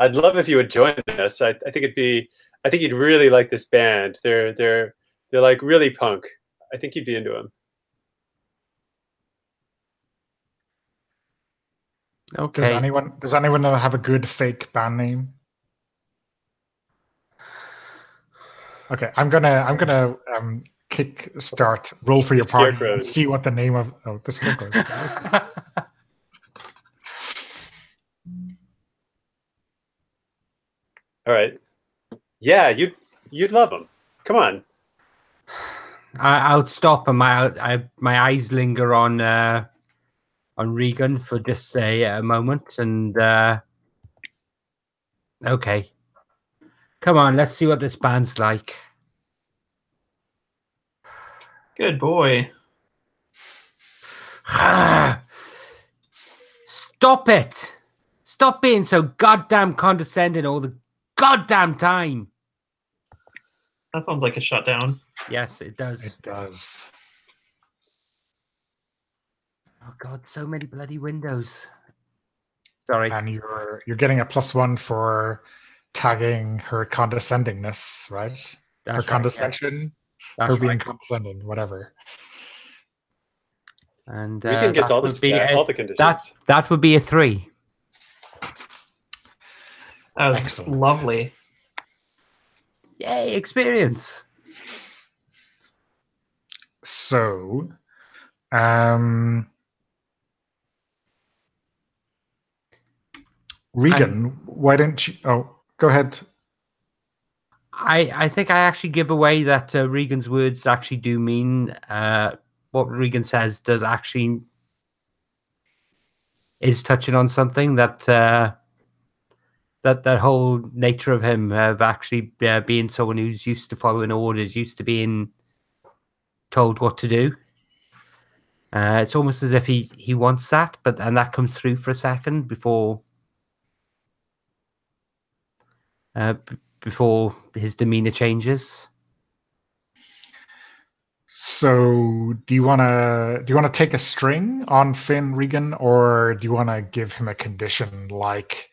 I'd love if you would join us. I think you'd really like this band. They're like really punk. I think you'd be into them. Okay. Does anyone have a good fake band name? Okay, I'm gonna kick start, roll for your party, and see what the name of the Scarecrows. All right. Yeah, you'd love them. Come on. I'll stop, and my eyes linger on Regan for just a moment, and okay, come on, let's see what this band's like. Good boy. Stop it! Stop being so goddamn condescending all the goddamn time. That sounds like a shutdown. Yes, it does. It does. Oh God, so many bloody windows. Sorry. And you're getting a +1 for tagging her condescendingness, right? That's her right, condescension, yes. her being condescending, whatever. And Regan gets all the conditions. That would be a 3. That was Excellent. Lovely. Yay, experience. So, Regan, why don't you? Oh, go ahead. I think I actually give away that Regan's words actually do mean what Regan says does actually is touching on something that that whole nature of him of actually being someone who's used to following orders, used to being told what to do. It's almost as if he wants that, and that comes through for a second before before his demeanor changes. So, do you want to take a string on Finn, Regan, or do you want to give him a condition like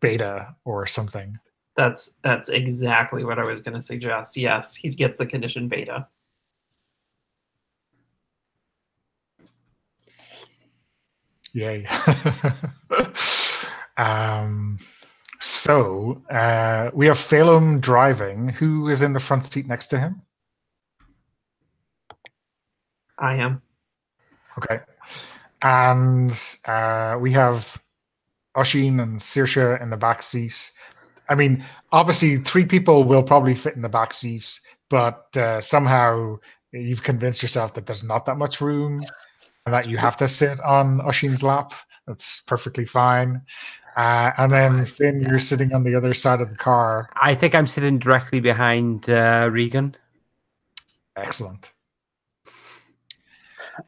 beta or something? That's exactly what I was going to suggest. Yes, he gets the condition beta. Yay. So we have Phelim driving. Who is in the front seat next to him? I am. Okay. And we have Oshin and Saoirse in the back seat. I mean, obviously 3 people will probably fit in the back seat, but somehow you've convinced yourself that there's not that much room and that you have to sit on Oshin's lap. That's perfectly fine. And then Finn, you're sitting on the other side of the car. I think I'm sitting directly behind Regan. Excellent.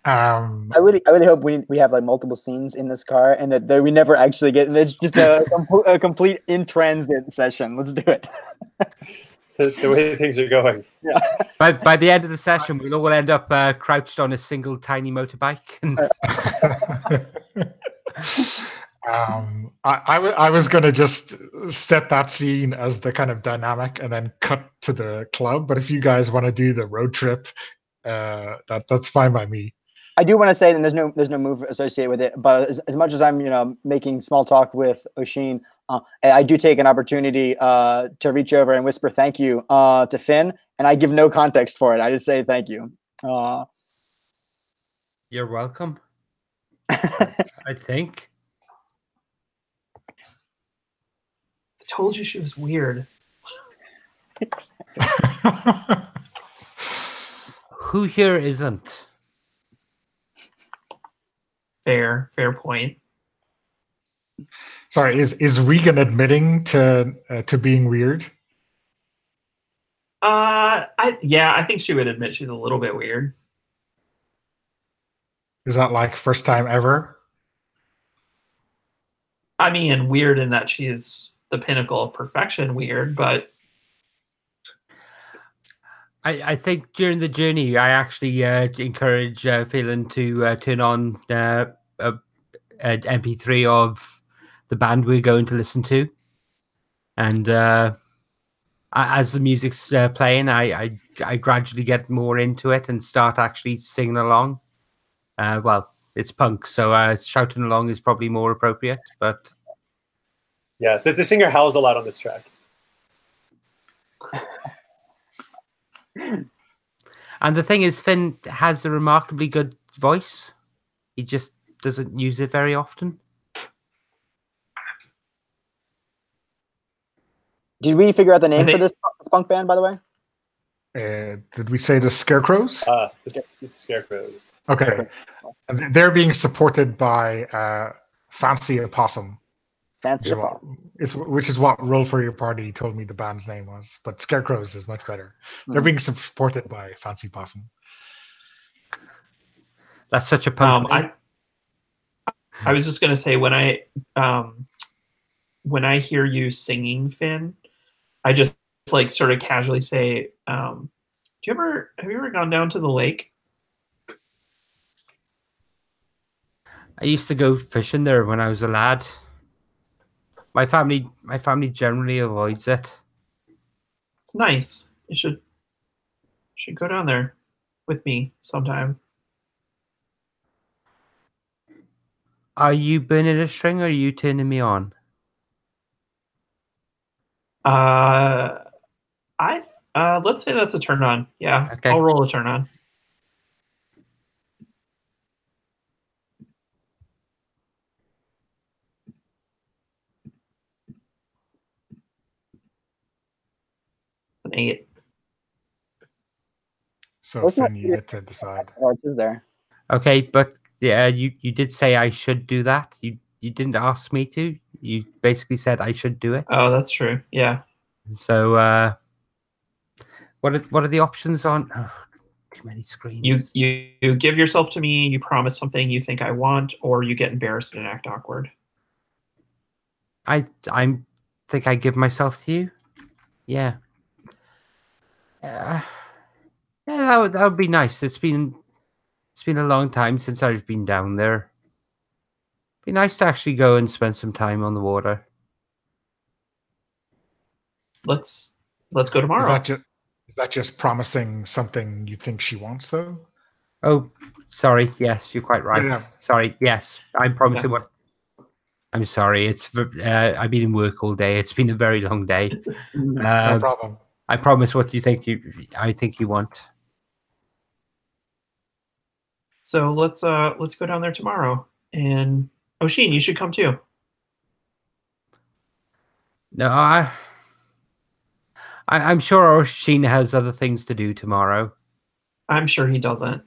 I really hope we have like multiple scenes in this car, and that we never actually get. And it's just a complete in transit session. Let's do it. The way things are going. Yeah. By the end of the session, we'll all end up crouched on a single tiny motorbike. And I was going to just set that scene as the kind of dynamic and then cut to the club. But if you guys want to do the road trip, that's fine by me. I do want to say, and there's no move associated with it, but as much as I'm making small talk with Oshin, I do take an opportunity to reach over and whisper thank you to Finn, and I give no context for it. I just say thank you. You're welcome. I think. I told you she was weird. Who here isn't? Fair point. Sorry, is Regan admitting to being weird? I think she would admit she's a little bit weird. Is that like first time ever? I mean, weird in that she's the pinnacle of perfection weird, but I think during the journey, I actually encourage Phelan to turn on an MP3 of the band we're going to listen to. And as the music's playing, I gradually get more into it and start actually singing along. Well, it's punk, so shouting along is probably more appropriate. But yeah, the singer howls a lot on this track. And the thing is, Finn has a remarkably good voice. He just doesn't use it very often. Did we figure out the name for this punk band, by the way? Did we say the Scarecrows? It's Scarecrows. Okay. And they're being supported by Fancy Opossum. Fancy Opossum. Which is what Roll for Your Party told me the band's name was. But Scarecrows is much better. They're being supported by Fancy Possum. That's such a punk. I was just gonna say when I hear you singing, Finn, I just like sort of casually say, have you ever gone down to the lake? I used to go fishing there when I was a lad. My family generally avoids it. It's nice. You should go down there with me sometime. Are you burning a string or are you turning me on? Let's say that's a turn on. Yeah, okay. I'll roll a turn on. An 8. So Finn, you get to decide. What is there? Okay, but yeah, you did say I should do that. You didn't ask me to. You basically said I should do it. Oh, that's true. Yeah. So what are the options on? Oh, too many screens. You give yourself to me. You promise something you think I want, or you get embarrassed and act awkward. I think I give myself to you. Yeah. Yeah, that would be nice. It's been a long time since I've been down there. Be nice to actually go and spend some time on the water. Let's go tomorrow. Is that just promising something you think she wants, though? Oh, sorry. Yes, you're quite right. Yeah. Sorry. Yes, I'm promising what. I'm sorry. I've been in work all day. It's been a very long day. No problem. I promise what you think I think you want. So let's go down there tomorrow. And Oshin, you should come too. No, I'm sure Oshin has other things to do tomorrow. I'm sure he doesn't.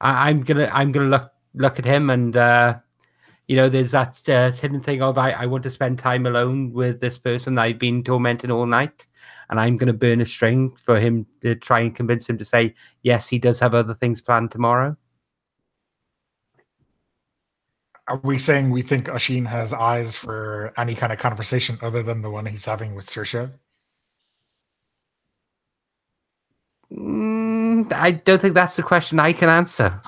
I'm gonna look at him and there's that hidden thing of I want to spend time alone with this person I've been tormenting all night, and I'm gonna burn a string for him to try and convince him to say yes, he does have other things planned tomorrow. Are we saying we think Oshin has eyes for any kind of conversation other than the one he's having with Saoirse? I don't think that's the question I can answer.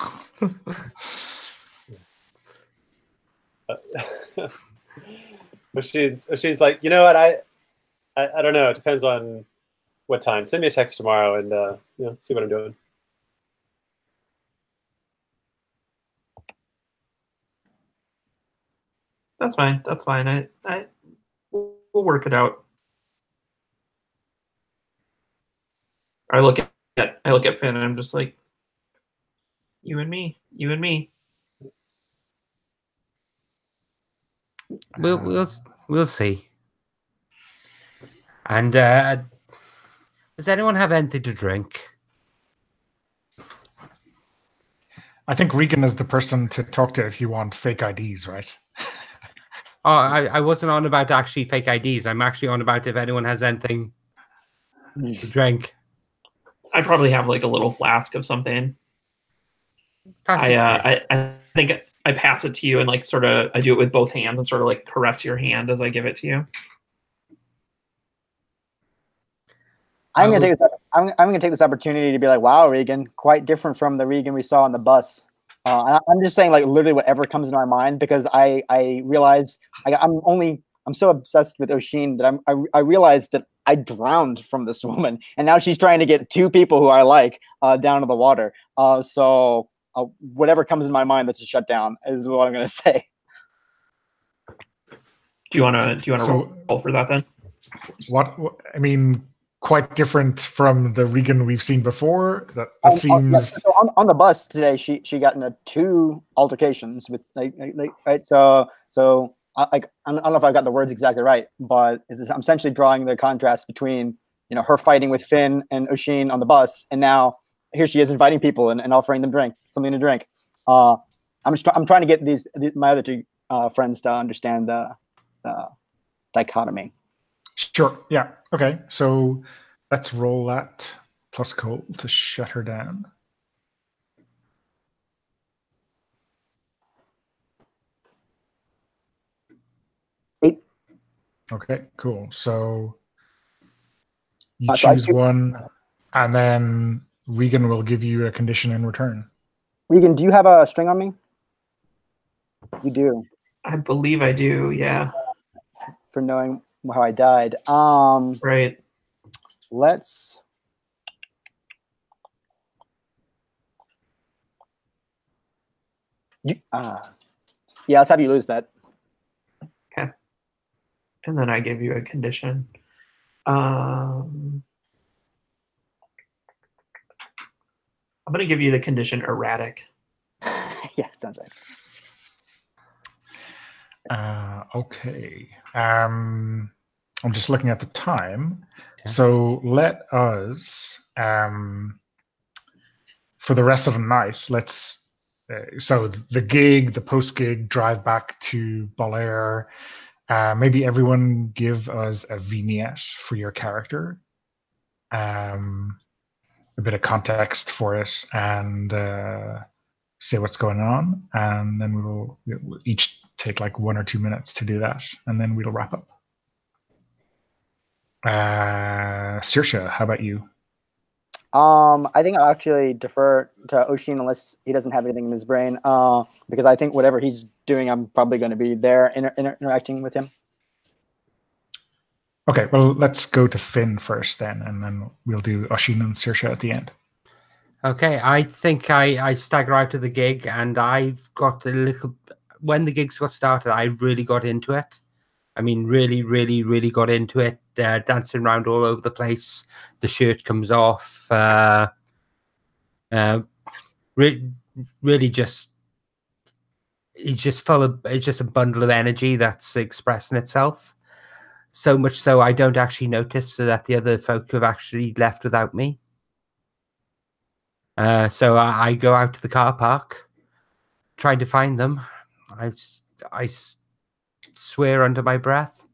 Oshin's like, you know what? I don't know. It depends on what time. Send me a text tomorrow and see what I'm doing. That's fine. That's fine. We'll work it out. I look at Finn and I'm just like, you and me. We'll see. And does anyone have anything to drink? I think Regan is the person to talk to if you want fake IDs, right? Oh, I wasn't on about actually fake IDs. I'm actually on about if anyone has anything to drink. I probably have like a little flask of something. Pass it to me. I think I pass it to you and like sort of I do it with both hands and sort of like caress your hand as I give it to you. I'm gonna take this opportunity to be like, wow, Regan, quite different from the Regan we saw on the bus. I'm just saying, like, literally whatever comes into my mind, because I realize I'm so obsessed with Oshin that I realized that I drowned from this woman, and now she's trying to get two people who I like down to the water. So whatever comes in my mind that's a shutdown is what I'm gonna say. Do you want to roll for that then? What I mean, quite different from the Regan we've seen before. That seems. So on the bus today, she got into 2 altercations with like right. So I don't know if I got the words exactly right, but I'm essentially drawing the contrast between her fighting with Finn and Oshin on the bus, and now here she is inviting people and offering them something to drink. I'm trying to get my other 2 friends to understand the dichotomy. Sure. Yeah. Okay. So let's roll that plus coal to shut her down. Eight. Okay. Cool. So you choose one, and then Regan will give you a condition in return. Regan, do you have a string on me? You do. I believe I do. Yeah. For knowing how I died. Right. Let's. Yeah, let's have you lose that. Okay. And then I give you a condition. I'm going to give you the condition erratic. Yeah, sounds right. Okay. I'm just looking at the time. Yeah. So let us, for the rest of the night, let's, so the gig, the post-gig, drive back to Ballhir. Maybe everyone give us a vignette for your character. A bit of context for it, and say what's going on, and then we'll each take like 1 or 2 minutes to do that, and then we'll wrap up. Saoirse, how about you? I think I'll actually defer to Oshin unless he doesn't have anything in his brain, because I think whatever he's doing, I'm probably going to be there interacting with him. Okay, well, let's go to Finn first then, and then we'll do Oshin and Saoirse at the end. Okay, I think I stagger out to the gig, and I've got a little. When the gigs got started, I really got into it. I mean, really, really, really got into it. Dancing around all over the place. The shirt comes off. Really, just it's just a bundle of energy that's expressing itself. So much so, I don't actually notice that the other folk have actually left without me. So I go out to the car park, trying to find them. I swear under my breath,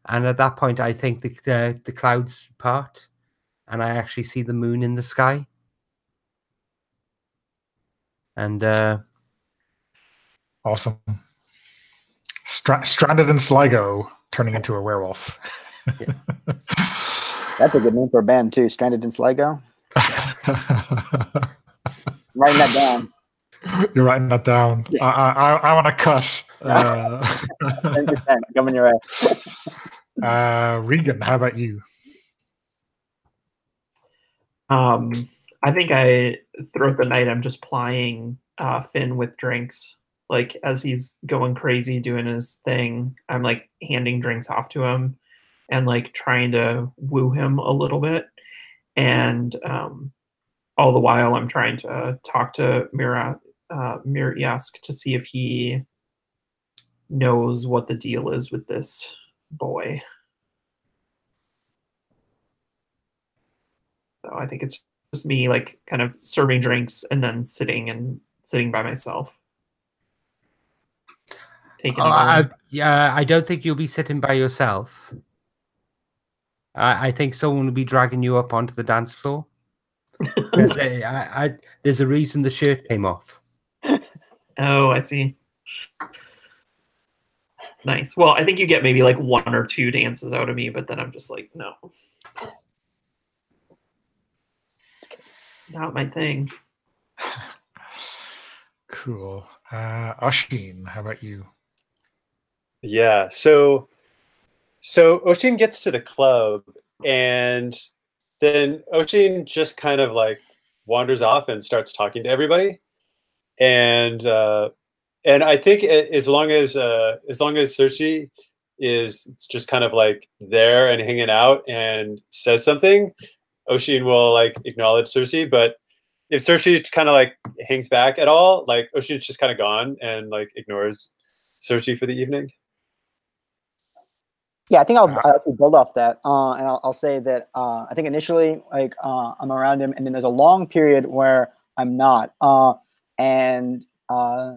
and at that point, I think the clouds part, and I actually see the moon in the sky. And awesome. Stranded in Sligo, turning into a werewolf. Yeah. That's a good name for a band too. Stranded in Sligo. Writing that down. You're writing that down. Yeah. I want to cut. 10% coming your way. Regan, how about you? I think throughout the night I'm just plying Finn with drinks. Like as he's going crazy doing his thing, I'm like handing drinks off to him and like trying to woo him a little bit. And all the while I'm trying to talk to Miryask to see if he knows what the deal is with this boy. So I think it's just me like kind of serving drinks and then sitting and sitting by myself. Taking Oh, it all. I don't think you'll be sitting by yourself. I think someone will be dragging you up onto the dance floor. There's a reason the shirt came off. Oh, I see. Nice. Well, I think you get maybe like 1 or 2 dances out of me, but then I'm just like, no. Not my thing. Cool. Oshin, how about you? Yeah. So Oshin gets to the club, and then Oshin just kind of like wanders off and starts talking to everybody. And I think as long as Cersei is just kind of like there and hanging out and says something, Oshin will like acknowledge Cersei. But if Cersei kind of like hangs back at all, like Oshin's just kind of gone and like ignores Cersei for the evening. Yeah, I think I'll actually build off that, and I'll say that I think initially, like, I'm around him, and then there's a long period where I'm not, and I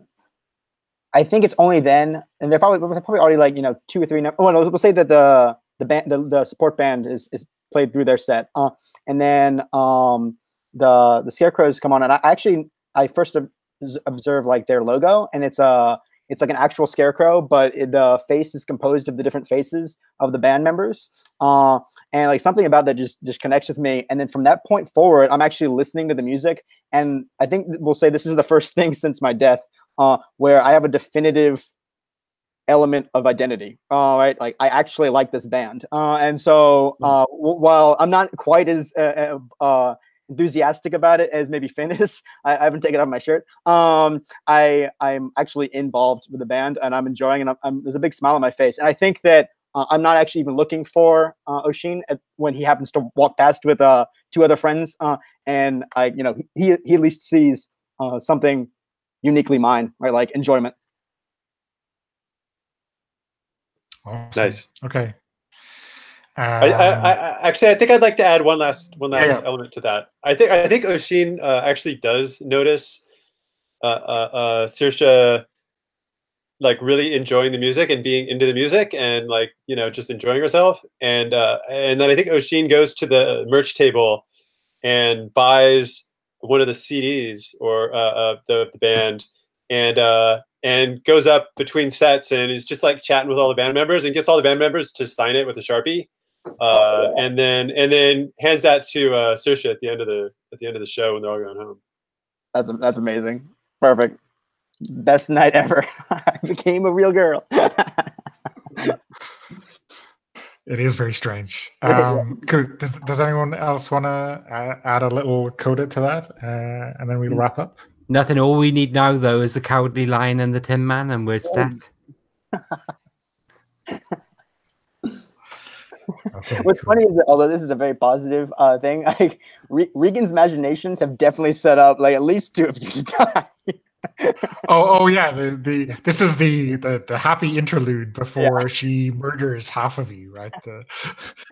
think it's only then, and they're probably already like 2 or 3. Oh no, we'll say that the band, the support band is played through their set, and then the scarecrows come on, and I first observe like their logo, and it's like an actual scarecrow, but the face is composed of the different faces of the band members. And like something about that just connects with me. And then from that point forward, I'm actually listening to the music. And I think we'll say this is the first thing since my death where I have a definitive element of identity, right? Like I actually like this band. And so while I'm not quite as enthusiastic about it as maybe Finn is, I haven't taken off my shirt. I'm actually involved with the band, and I'm enjoying, and there's a big smile on my face. And I think that I'm not actually even looking for Oshin when he happens to walk past with 2 other friends, and he at least sees something uniquely mine, right? Like enjoyment. Awesome. Nice. Okay. I think I'd like to add one last element to that. I think Oshin actually does notice Saoirse like really enjoying the music and being into the music and like just enjoying herself. And then I think Oshin goes to the merch table and buys one of the CDs or the band, and goes up between sets and is just like chatting with all the band members and gets all the band members to sign it with a Sharpie. And then hands that to Saoirse at the end of the show when they're all going home. That's amazing. Perfect. Best night ever. I became a real girl. It is very strange. Does anyone else want to add a little coda to that, and then we'll wrap up? Nothing. All we need now, though, is the Cowardly Lion and the Tin Man, and we're set. Okay, What's cool. funny is that, although this is a very positive thing, like Regan's imaginations have definitely set up like at least 2 of you to die. Oh yeah, this is the happy interlude before she murders half of you, right? The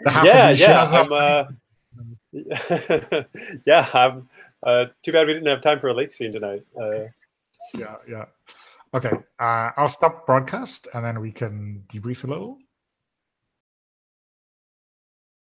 half of you she has I'm too bad we didn't have time for a lake scene tonight. Yeah. Okay, I'll stop broadcast and then we can debrief a little.